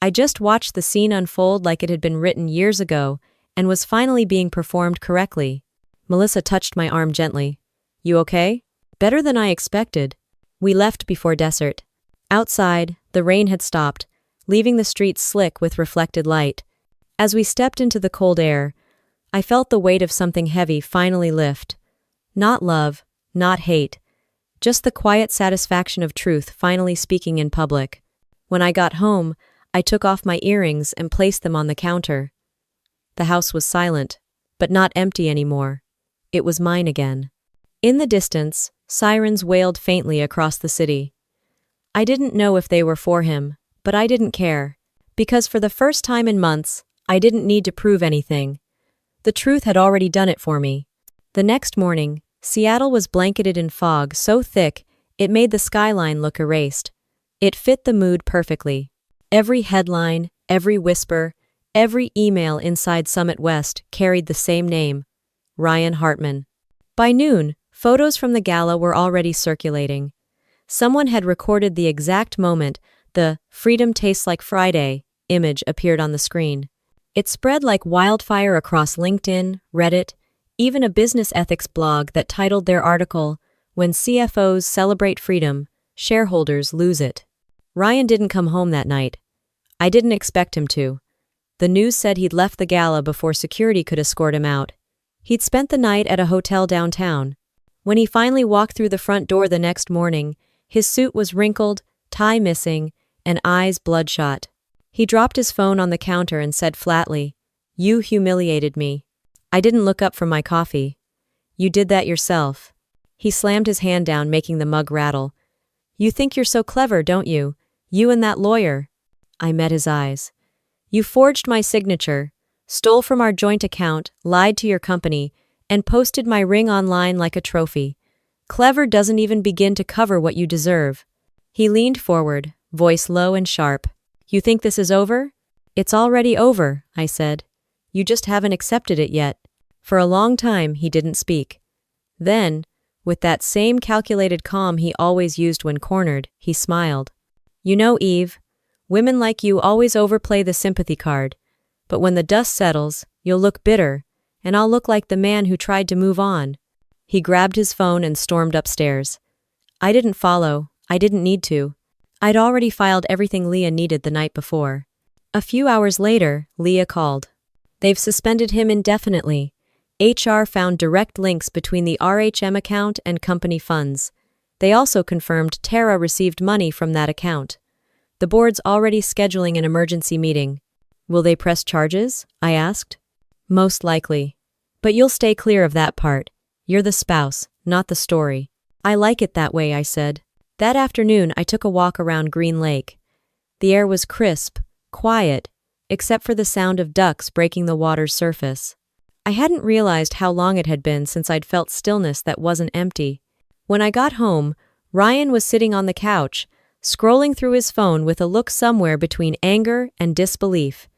I just watched the scene unfold like it had been written years ago and was finally being performed correctly. Melissa touched my arm gently. You okay? Better than I expected. We left before dessert. Outside, the rain had stopped, leaving the streets slick with reflected light. As we stepped into the cold air, I felt the weight of something heavy finally lift. Not love, not hate, just the quiet satisfaction of truth finally speaking in public. When I got home, I took off my earrings and placed them on the counter. The house was silent, but not empty anymore. It was mine again. In the distance, sirens wailed faintly across the city. I didn't know if they were for him, but I didn't care, because for the first time in months, I didn't need to prove anything. The truth had already done it for me. The next morning, Seattle was blanketed in fog so thick it made the skyline look erased. It fit the mood perfectly. Every headline, every whisper, every email inside Summit West carried the same name, Ryan Hartman. By noon, photos from the gala were already circulating. Someone had recorded the exact moment the "Freedom Tastes Like Friday" image appeared on the screen. It spread like wildfire across LinkedIn, Reddit, even a business ethics blog that titled their article, "When CFOs Celebrate Freedom, Shareholders Lose It." Ryan didn't come home that night. I didn't expect him to. The news said he'd left the gala before security could escort him out. He'd spent the night at a hotel downtown. When he finally walked through the front door the next morning, his suit was wrinkled, tie missing, and eyes bloodshot. He dropped his phone on the counter and said flatly, "You humiliated me." I didn't look up from my coffee. "You did that yourself." He slammed his hand down, making the mug rattle. "You think you're so clever, don't you? You and that lawyer." I met his eyes. "You forged my signature, stole from our joint account, lied to your company, and posted my ring online like a trophy. Clever doesn't even begin to cover what you deserve." He leaned forward, voice low and sharp. "You think this is over?" "It's already over," I said. "You just haven't accepted it yet." For a long time, he didn't speak. Then, with that same calculated calm he always used when cornered, he smiled. "You know, Eve, women like you always overplay the sympathy card. But when the dust settles, you'll look bitter, and I'll look like the man who tried to move on." He grabbed his phone and stormed upstairs. I didn't follow. I didn't need to. I'd already filed everything Leah needed the night before. A few hours later, Leah called. "They've suspended him indefinitely. HR found direct links between the RHM account and company funds. They also confirmed Tara received money from that account. The board's already scheduling an emergency meeting." "Will they press charges?" I asked. "Most likely. But you'll stay clear of that part. You're the spouse, not the story." "I like it that way," I said. That afternoon, I took a walk around Green Lake. The air was crisp, quiet, except for the sound of ducks breaking the water's surface. I hadn't realized how long it had been since I'd felt stillness that wasn't empty. When I got home, Ryan was sitting on the couch, scrolling through his phone with a look somewhere between anger and disbelief.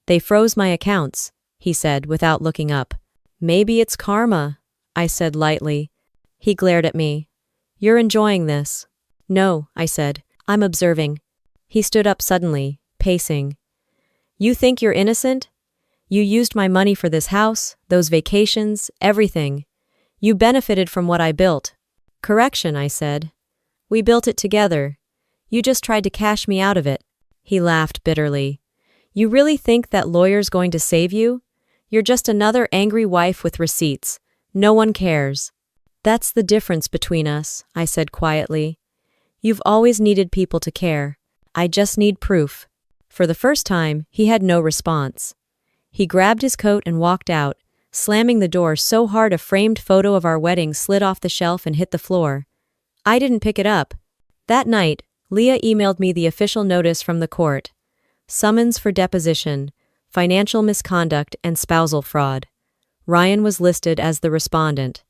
"They froze my accounts," he said without looking up. "Maybe it's karma," I said lightly. He glared at me. "You're enjoying this." "No," I said. "I'm observing." He stood up suddenly, pacing. "You think you're innocent? You used my money for this house, those vacations, everything. You benefited from what I built." "Correction," I said. "We built it together. You just tried to cash me out of it." He laughed bitterly. "You really think that lawyer's going to save you? You're just another angry wife with receipts. No one cares." "That's the difference between us," I said quietly. "You've always needed people to care. I just need proof." For the first time, he had no response. He grabbed his coat and walked out, slamming the door so hard a framed photo of our wedding slid off the shelf and hit the floor. I didn't pick it up. That night, Leah emailed me the official notice from the court. Summons for deposition, financial misconduct, and spousal fraud. Ryan was listed as the respondent.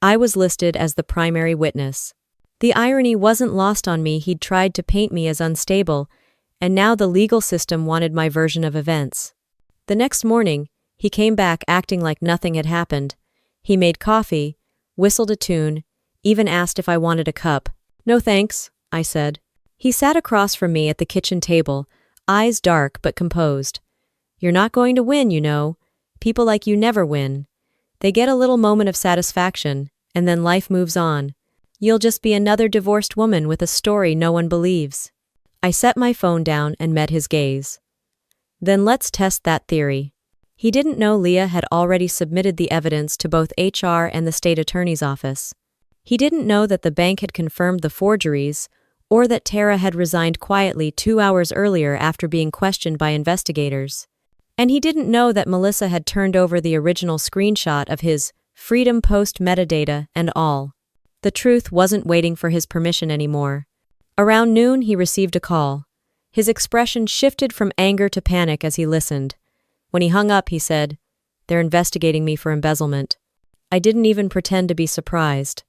I was listed as the primary witness. The irony wasn't lost on me. He'd tried to paint me as unstable, and now the legal system wanted my version of events. The next morning, he came back acting like nothing had happened. He made coffee, whistled a tune, even asked if I wanted a cup. "No thanks," I said. He sat across from me at the kitchen table, eyes dark but composed. "You're not going to win, you know. People like you never win. They get a little moment of satisfaction, and then life moves on. You'll just be another divorced woman with a story no one believes." I set my phone down and met his gaze. "Then let's test that theory." He didn't know Leah had already submitted the evidence to both HR and the state attorney's office. He didn't know that the bank had confirmed the forgeries, or that Tara had resigned quietly 2 hours earlier after being questioned by investigators. And he didn't know that Melissa had turned over the original screenshot of his Freedom Post metadata and all. The truth wasn't waiting for his permission anymore. Around noon, he received a call. His expression shifted from anger to panic as he listened. When he hung up, he said, "They're investigating me for embezzlement." I didn't even pretend to be surprised.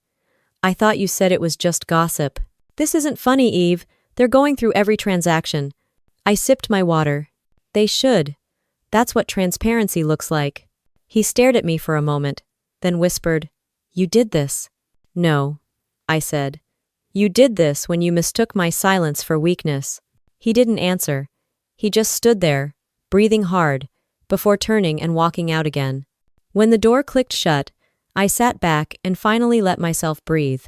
"I thought you said it was just gossip." "This isn't funny, Eve. They're going through every transaction." I sipped my water. "They should. That's what transparency looks like." He stared at me for a moment, then whispered, "You did this." "No," I said. "You did this when you mistook my silence for weakness." He didn't answer. He just stood there, breathing hard, before turning and walking out again. When the door clicked shut, I sat back and finally let myself breathe.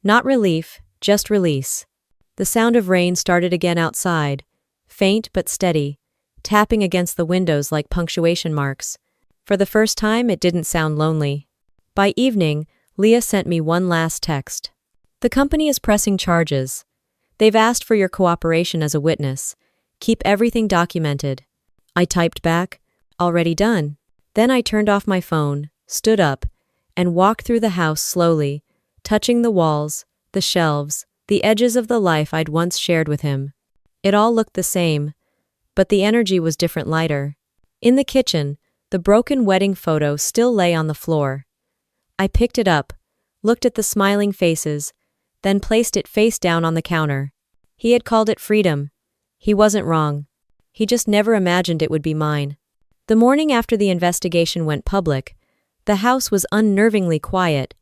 Not relief, just release. The sound of rain started again outside, faint but steady, tapping against the windows like punctuation marks. For the first time, it didn't sound lonely. By evening, Leah sent me one last text. "The company is pressing charges. They've asked for your cooperation as a witness. Keep everything documented." I typed back, "Already done." Then I turned off my phone, stood up, and walked through the house slowly, touching the walls, the shelves, the edges of the life I'd once shared with him. It all looked the same, but the energy was different, lighter. In the kitchen, the broken wedding photo still lay on the floor. I picked it up, looked at the smiling faces, then placed it face down on the counter. He had called it freedom. He wasn't wrong. He just never imagined it would be mine. The morning after the investigation went public, the house was unnervingly quiet.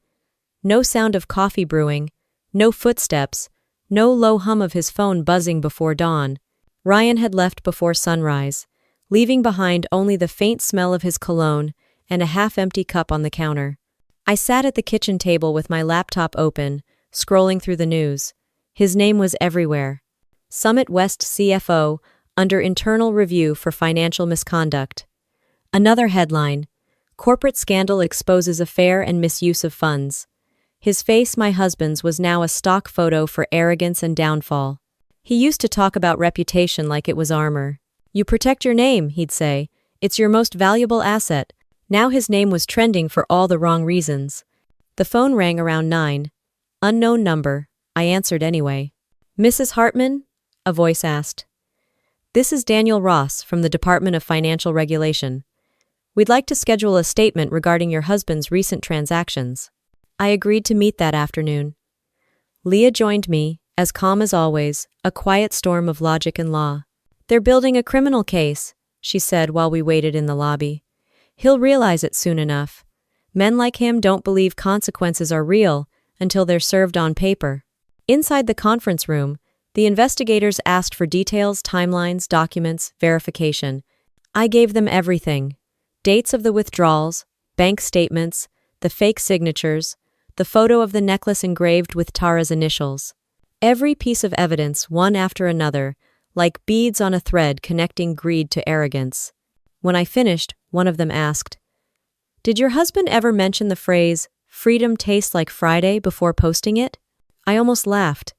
No sound of coffee brewing, no footsteps, no low hum of his phone buzzing before dawn. Ryan had left before sunrise, leaving behind only the faint smell of his cologne and a half-empty cup on the counter. I sat at the kitchen table with my laptop open, scrolling through the news. His name was everywhere. Summit West CFO under internal review for financial misconduct. Another headline, Corporate Scandal Exposes Affair and Misuse of Funds. His face, my husband's, was now a stock photo for arrogance and downfall. He used to talk about reputation like it was armor. "You protect your name," he'd say. "It's your most valuable asset." Now his name was trending for all the wrong reasons. The phone rang around 9. Unknown number. I answered anyway. "Mrs. Hartman?" a voice asked. "This is Daniel Ross from the Department of Financial Regulation. We'd like to schedule a statement regarding your husband's recent transactions." I agreed to meet that afternoon. Leah joined me, as calm as always, a quiet storm of logic and law. "They're building a criminal case," she said while we waited in the lobby. "He'll realize it soon enough. Men like him don't believe consequences are real until they're served on paper." Inside the conference room, the investigators asked for details, timelines, documents, verification. I gave them everything. Dates of the withdrawals, bank statements, the fake signatures, the photo of the necklace engraved with Tara's initials. Every piece of evidence, one after another, like beads on a thread connecting greed to arrogance. When I finished, one of them asked, "Did your husband ever mention the phrase, 'Freedom tastes like Friday,' before posting it?" I almost laughed.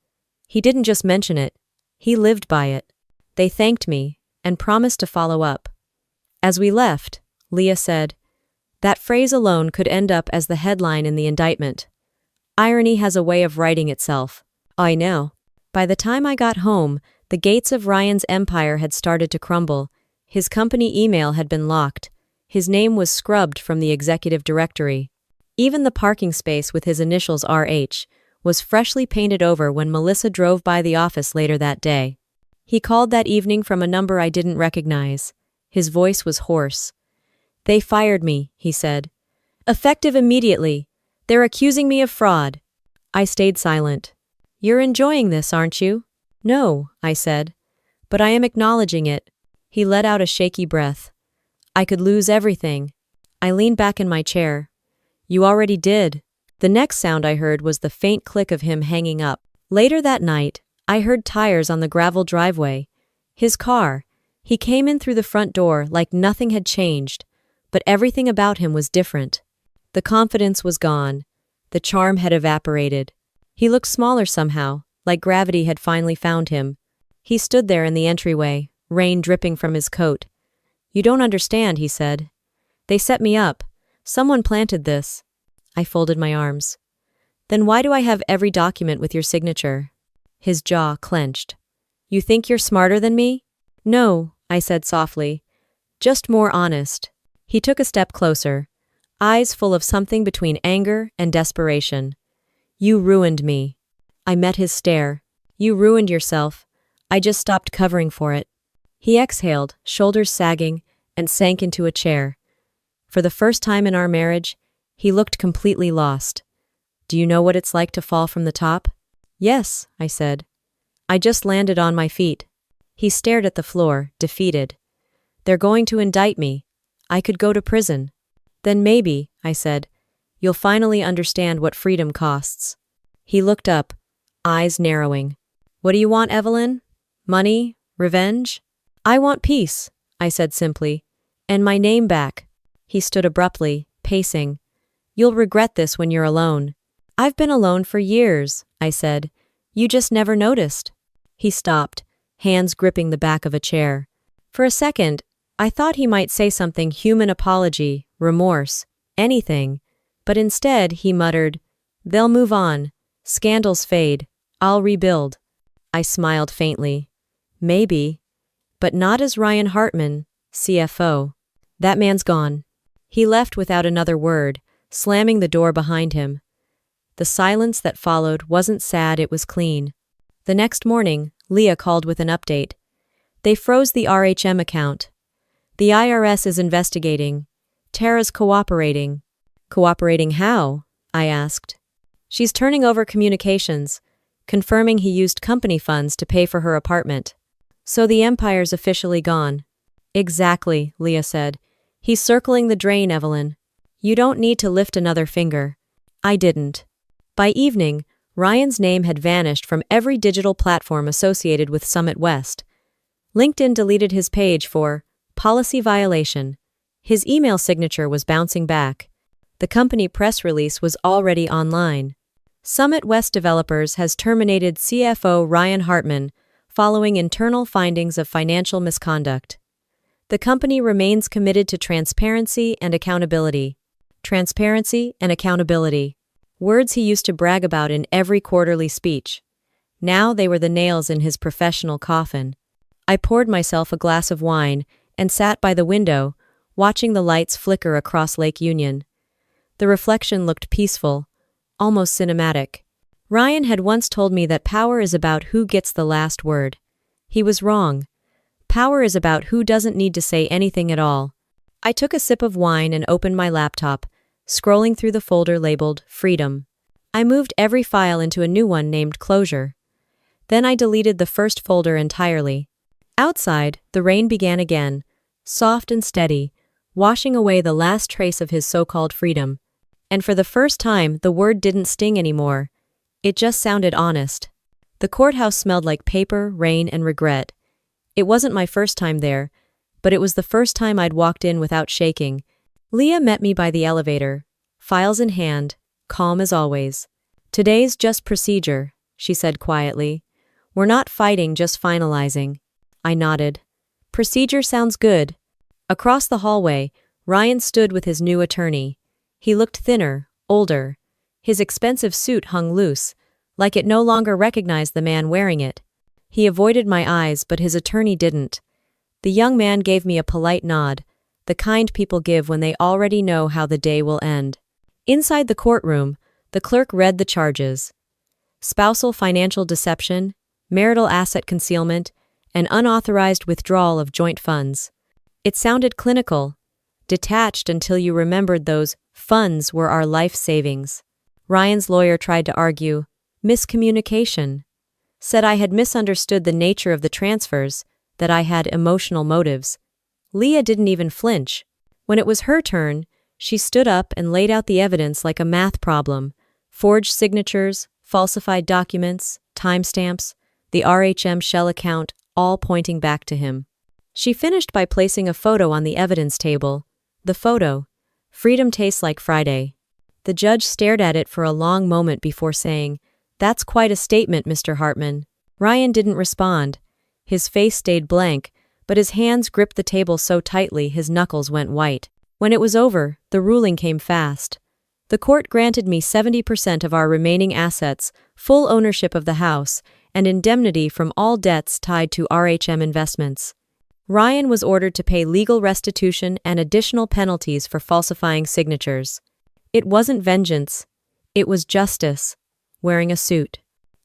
He didn't just mention it, he lived by it. They thanked me and promised to follow up. As we left, Leah said, "That phrase alone could end up as the headline in the indictment. Irony has a way of writing itself." I know. By the time I got home, the gates of Ryan's empire had started to crumble. His company email had been locked. His name was scrubbed from the executive directory. Even the parking space with his initials RH was freshly painted over when Melissa drove by the office later that day. He called that evening from a number I didn't recognize. His voice was hoarse. "They fired me," he said. "Effective immediately. They're accusing me of fraud." I stayed silent. "You're enjoying this, aren't you?" "No," I said. But I am acknowledging it. He let out a shaky breath. I could lose everything. I leaned back in my chair. You already did. The next sound I heard was the faint click of him hanging up. Later that night, I heard tires on the gravel driveway. His car. He came in through the front door like nothing had changed, but everything about him was different. The confidence was gone. The charm had evaporated. He looked smaller somehow, like gravity had finally found him. He stood there in the entryway, rain dripping from his coat. You don't understand, he said. They set me up. Someone planted this. I folded my arms. Then why do I have every document with your signature? His jaw clenched. You think you're smarter than me? No, I said softly. Just more honest. He took a step closer, eyes full of something between anger and desperation. You ruined me. I met his stare. You ruined yourself. I just stopped covering for it. He exhaled, shoulders sagging, and sank into a chair. For the first time in our marriage, he looked completely lost. Do you know what it's like to fall from the top? Yes, I said. I just landed on my feet. He stared at the floor, defeated. They're going to indict me. I could go to prison. Then maybe, I said, you'll finally understand what freedom costs. He looked up, eyes narrowing. What do you want, Evelyn? Money? Revenge? I want peace, I said simply. And my name back. He stood abruptly, pacing. You'll regret this when you're alone. I've been alone for years, I said. You just never noticed. He stopped, hands gripping the back of a chair. For a second, I thought he might say something human apology, remorse, anything. But instead, he muttered, They'll move on. Scandals fade. I'll rebuild. I smiled faintly. Maybe. But not as Ryan Hartman, CFO. That man's gone. He left without another word, slamming the door behind him. The silence that followed wasn't sad, it was clean. The next morning, Leah called with an update. They froze the RHM account. The IRS is investigating. Tara's cooperating. Cooperating how? I asked. She's turning over communications, confirming he used company funds to pay for her apartment. So the empire's officially gone. Exactly, Leah said. He's circling the drain, Evelyn. You don't need to lift another finger. I didn't. By evening, Ryan's name had vanished from every digital platform associated with Summit West. LinkedIn deleted his page for policy violation. His email signature was bouncing back. The company press release was already online. Summit West Developers has terminated CFO Ryan Hartman following internal findings of financial misconduct. The company remains committed to transparency and accountability. Transparency and accountability. Words he used to brag about in every quarterly speech. Now they were the nails in his professional coffin. I poured myself a glass of wine and sat by the window, watching the lights flicker across Lake Union. The reflection looked peaceful, almost cinematic. Ryan had once told me that power is about who gets the last word. He was wrong. Power is about who doesn't need to say anything at all. I took a sip of wine and opened my laptop, scrolling through the folder labeled Freedom. I moved every file into a new one named Closure. Then I deleted the first folder entirely. Outside, the rain began again, soft and steady, washing away the last trace of his so-called freedom. And for the first time, the word didn't sting anymore. It just sounded honest. The courthouse smelled like paper, rain, and regret. It wasn't my first time there, but it was the first time I'd walked in without shaking. Leah met me by the elevator, files in hand, calm as always. Today's just procedure, she said quietly. We're not fighting, just finalizing. I nodded. Procedure sounds good. Across the hallway, Ryan stood with his new attorney. He looked thinner, older. His expensive suit hung loose, like it no longer recognized the man wearing it. He avoided my eyes, but his attorney didn't. The young man gave me a polite nod, the kind people give when they already know how the day will end. Inside the courtroom, the clerk read the charges. Spousal financial deception, marital asset concealment, and unauthorized withdrawal of joint funds. It sounded clinical, detached until you remembered those funds were our life savings. Ryan's lawyer tried to argue, miscommunication. Said I had misunderstood the nature of the transfers, that I had emotional motives. Leah didn't even flinch. When it was her turn, she stood up and laid out the evidence like a math problem. Forged signatures, falsified documents, timestamps, the RHM Shell account, all pointing back to him. She finished by placing a photo on the evidence table. The photo. Freedom tastes like Friday. The judge stared at it for a long moment before saying, "That's quite a statement, Mr. Hartman." Ryan didn't respond. His face stayed blank, but his hands gripped the table so tightly his knuckles went white. When it was over, the ruling came fast. The court granted me 70% of our remaining assets, full ownership of the house, and indemnity from all debts tied to RHM investments. Ryan was ordered to pay legal restitution and additional penalties for falsifying signatures. It wasn't vengeance. It was justice. Wearing a suit.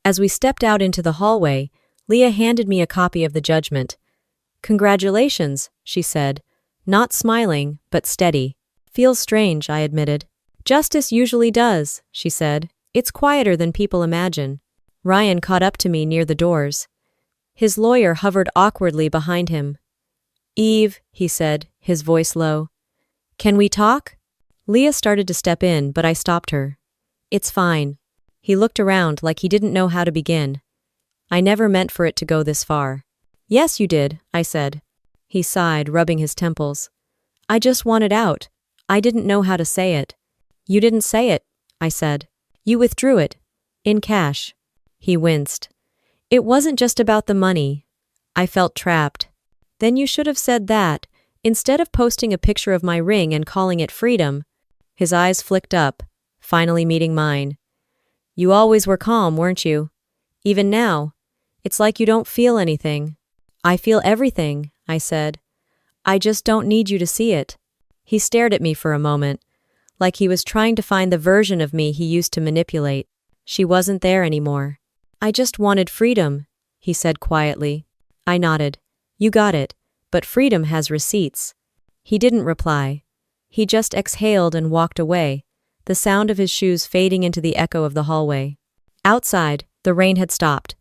As we stepped out into the hallway, Leah handed me a copy of the judgment. "Congratulations," she said, not smiling, but steady. "Feels strange," I admitted. "Justice usually does," she said. "It's quieter than people imagine." Ryan caught up to me near the doors. His lawyer hovered awkwardly behind him. "Eve," he said, his voice low. "Can we talk?" Leah started to step in, but I stopped her. "It's fine." He looked around like he didn't know how to begin. "I never meant for it to go this far." "Yes, you did," I said. He sighed, rubbing his temples. "I just wanted out. I didn't know how to say it." "You didn't say it," I said. "You withdrew it. In cash." He winced. "It wasn't just about the money." I felt trapped. "Then you should have said that, instead of posting a picture of my ring and calling it freedom." His eyes flicked up, finally meeting mine. "You always were calm, weren't you? Even now. It's like you don't feel anything." "I feel everything," I said. "I just don't need you to see it." He stared at me for a moment, like he was trying to find the version of me he used to manipulate. She wasn't there anymore. "I just wanted freedom," he said quietly. I nodded. "You got it, but freedom has receipts." He didn't reply. He just exhaled and walked away, the sound of his shoes fading into the echo of the hallway. Outside, the rain had stopped.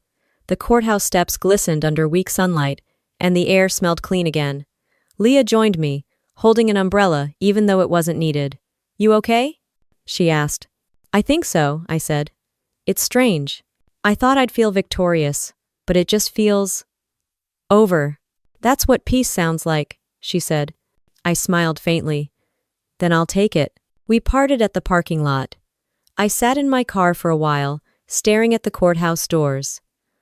The courthouse steps glistened under weak sunlight, and the air smelled clean again. Leah joined me, holding an umbrella even though it wasn't needed. "You okay?" she asked. "I think so," I said. "It's strange. I thought I'd feel victorious, but it just feels over." "That's what peace sounds like," she said. I smiled faintly. "Then I'll take it." We parted at the parking lot. I sat in my car for a while, staring at the courthouse doors.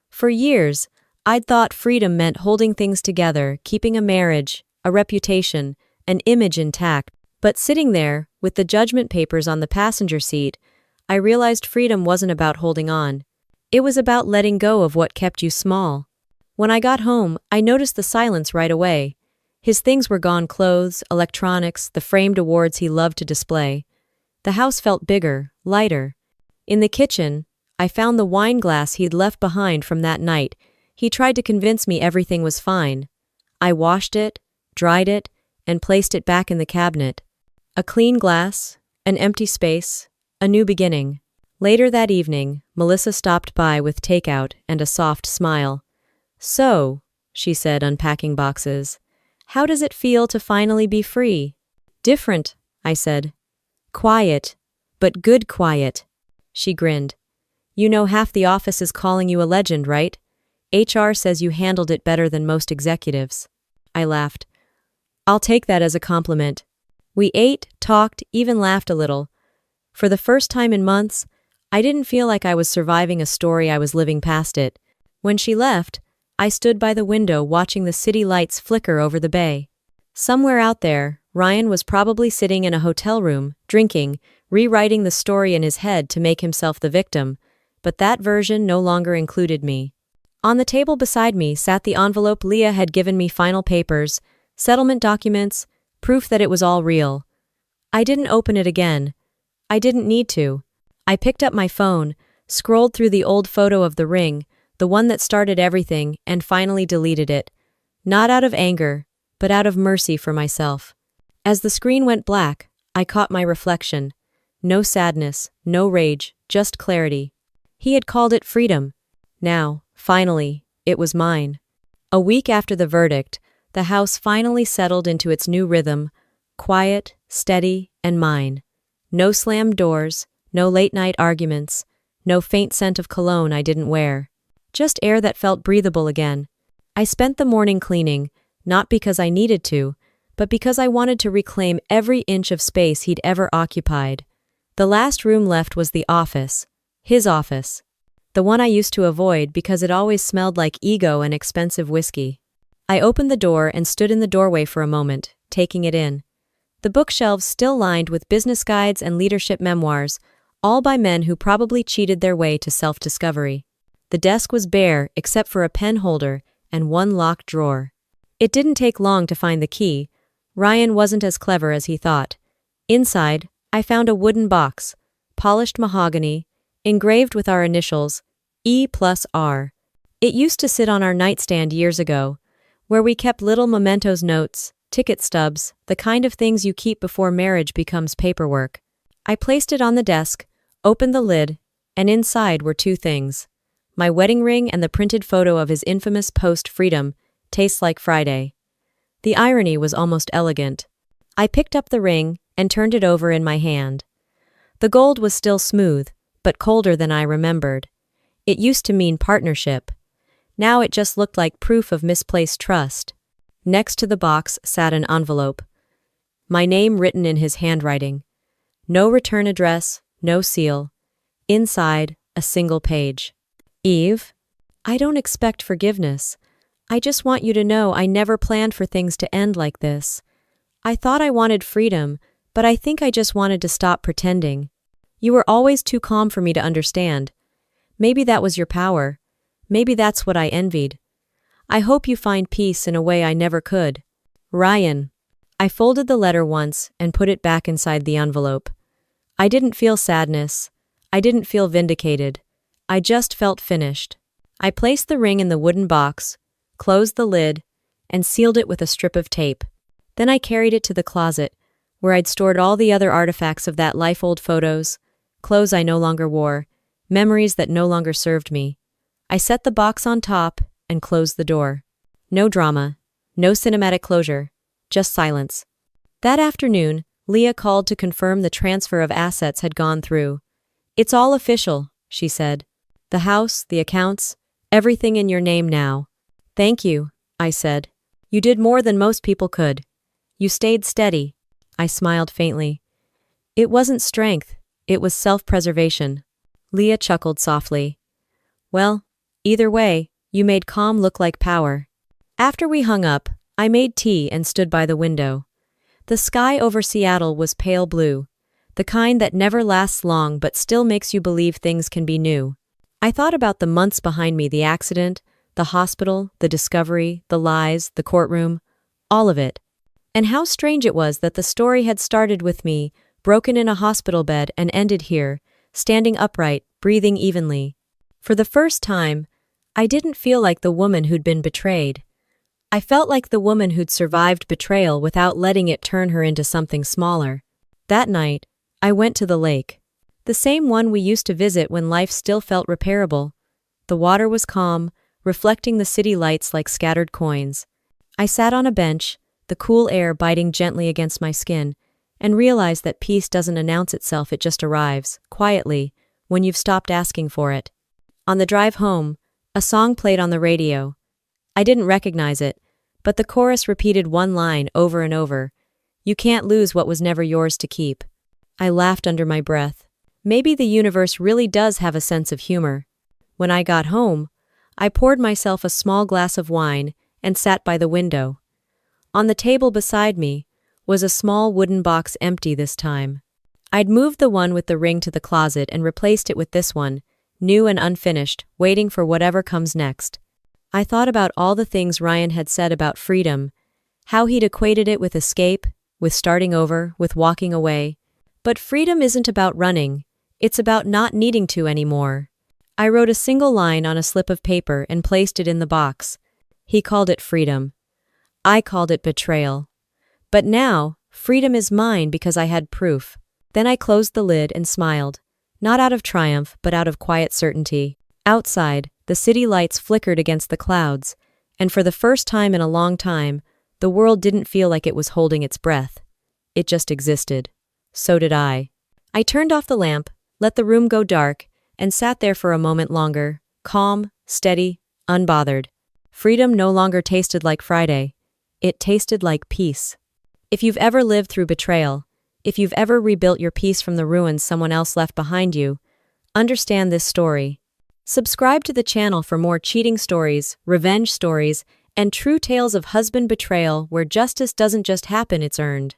For years, I'd thought freedom meant holding things together, keeping a marriage, a reputation, an image intact. But sitting there, with the judgment papers on the passenger seat, I realized freedom wasn't about holding on. It was about letting go of what kept you small. When I got home, I noticed the silence right away. His things were gone: clothes, electronics, the framed awards he loved to display. The house felt bigger, lighter. In the kitchen, I found the wine glass he'd left behind from that night. He tried to convince me everything was fine. I washed it, dried it, and placed it back in the cabinet. A clean glass, an empty space, a new beginning. Later that evening, Melissa stopped by with takeout and a soft smile. "So," she said, unpacking boxes, "how does it feel to finally be free?" "Different," I said. "Quiet, but good quiet." She grinned. "You know half the office is calling you a legend, right? HR says you handled it better than most executives." I laughed. "I'll take that as a compliment." We ate, talked, even laughed a little. For the first time in months, I didn't feel like I was surviving a story, I was living past it. When she left, I stood by the window watching the city lights flicker over the bay. Somewhere out there, Ryan was probably sitting in a hotel room, drinking, rewriting the story in his head to make himself the victim, but that version no longer included me. On the table beside me sat the envelope Leah had given me: final papers, settlement documents, proof that it was all real. I didn't open it again. I didn't need to. I picked up my phone, scrolled through the old photo of the ring, the one that started everything, and finally deleted it. Not out of anger, but out of mercy for myself. As the screen went black, I caught my reflection. No sadness, no rage, just clarity. He had called it freedom. Now, finally, it was mine. A week after the verdict, the house finally settled into its new rhythm, quiet, steady, and mine. No slammed doors, no late-night arguments, no faint scent of cologne I didn't wear. Just air that felt breathable again. I spent the morning cleaning, not because I needed to, but because I wanted to reclaim every inch of space he'd ever occupied. The last room left was the office, his office. The one I used to avoid because it always smelled like ego and expensive whiskey. I opened the door and stood in the doorway for a moment, taking it in. The bookshelves still lined with business guides and leadership memoirs, all by men who probably cheated their way to self-discovery. The desk was bare except for a pen holder and one locked drawer. It didn't take long to find the key. Ryan wasn't as clever as he thought. Inside, I found a wooden box, polished mahogany, engraved with our initials, E+R. It used to sit on our nightstand years ago, where we kept little mementos notes, ticket stubs, the kind of things you keep before marriage becomes paperwork. I placed it on the desk, opened the lid, and inside were two things. My wedding ring and the printed photo of his infamous post "Freedom tastes like Friday." The irony was almost elegant. I picked up the ring and turned it over in my hand. The gold was still smooth, but colder than I remembered. It used to mean partnership. Now it just looked like proof of misplaced trust. Next to the box sat an envelope. My name written in his handwriting. No return address, no seal. Inside, a single page. Eve, I don't expect forgiveness. I just want you to know I never planned for things to end like this. I thought I wanted freedom, but I think I just wanted to stop pretending. You were always too calm for me to understand. Maybe that was your power. Maybe that's what I envied. I hope you find peace in a way I never could. Ryan. I folded the letter once and put it back inside the envelope. I didn't feel sadness. I didn't feel vindicated. I just felt finished. I placed the ring in the wooden box, closed the lid, and sealed it with a strip of tape. Then I carried it to the closet, where I'd stored all the other artifacts of that life-old photos, clothes I no longer wore, memories that no longer served me. I set the box on top and closed the door. No drama, no cinematic closure, just silence. That afternoon, Leah called to confirm the transfer of assets had gone through. It's all official, she said. The house, the accounts, everything in your name now. Thank you, I said. You did more than most people could. You stayed steady. I smiled faintly. It wasn't strength, it was self-preservation. Leah chuckled softly. Well, either way, you made calm look like power. After we hung up, I made tea and stood by the window. The sky over Seattle was pale blue, the kind that never lasts long but still makes you believe things can be new. I thought about the months behind me, the accident, the hospital, the discovery, the lies, the courtroom, all of it. And how strange it was that the story had started with me, broken in a hospital bed, and ended here, standing upright, breathing evenly. For the first time, I didn't feel like the woman who'd been betrayed. I felt like the woman who'd survived betrayal without letting it turn her into something smaller. That night, I went to the lake. The same one we used to visit when life still felt repairable. The water was calm, reflecting the city lights like scattered coins. I sat on a bench, the cool air biting gently against my skin, and realized that peace doesn't announce itself, it just arrives, quietly, when you've stopped asking for it. On the drive home, a song played on the radio. I didn't recognize it, but the chorus repeated one line over and over. You can't lose what was never yours to keep. I laughed under my breath. Maybe the universe really does have a sense of humor. When I got home, I poured myself a small glass of wine and sat by the window. On the table beside me was a small wooden box, empty this time. I'd moved the one with the ring to the closet and replaced it with this one, new and unfinished, waiting for whatever comes next. I thought about all the things Ryan had said about freedom, how he'd equated it with escape, with starting over, with walking away. But freedom isn't about running, it's about not needing to anymore. I wrote a single line on a slip of paper and placed it in the box. He called it freedom. I called it betrayal. But now, freedom is mine because I had proof. Then I closed the lid and smiled, not out of triumph, but out of quiet certainty. Outside, the city lights flickered against the clouds, And for the first time in a long time, the world didn't feel like it was holding its breath. It just existed. So did I. I turned off the lamp, let the room go dark, and sat there for a moment longer, calm, steady, unbothered. Freedom no longer tasted like Friday. It tasted like peace. If you've ever lived through betrayal, if you've ever rebuilt your peace from the ruins someone else left behind you, understand this story. Subscribe to the channel for more cheating stories, revenge stories, and true tales of husband betrayal where justice doesn't just happen, it's earned.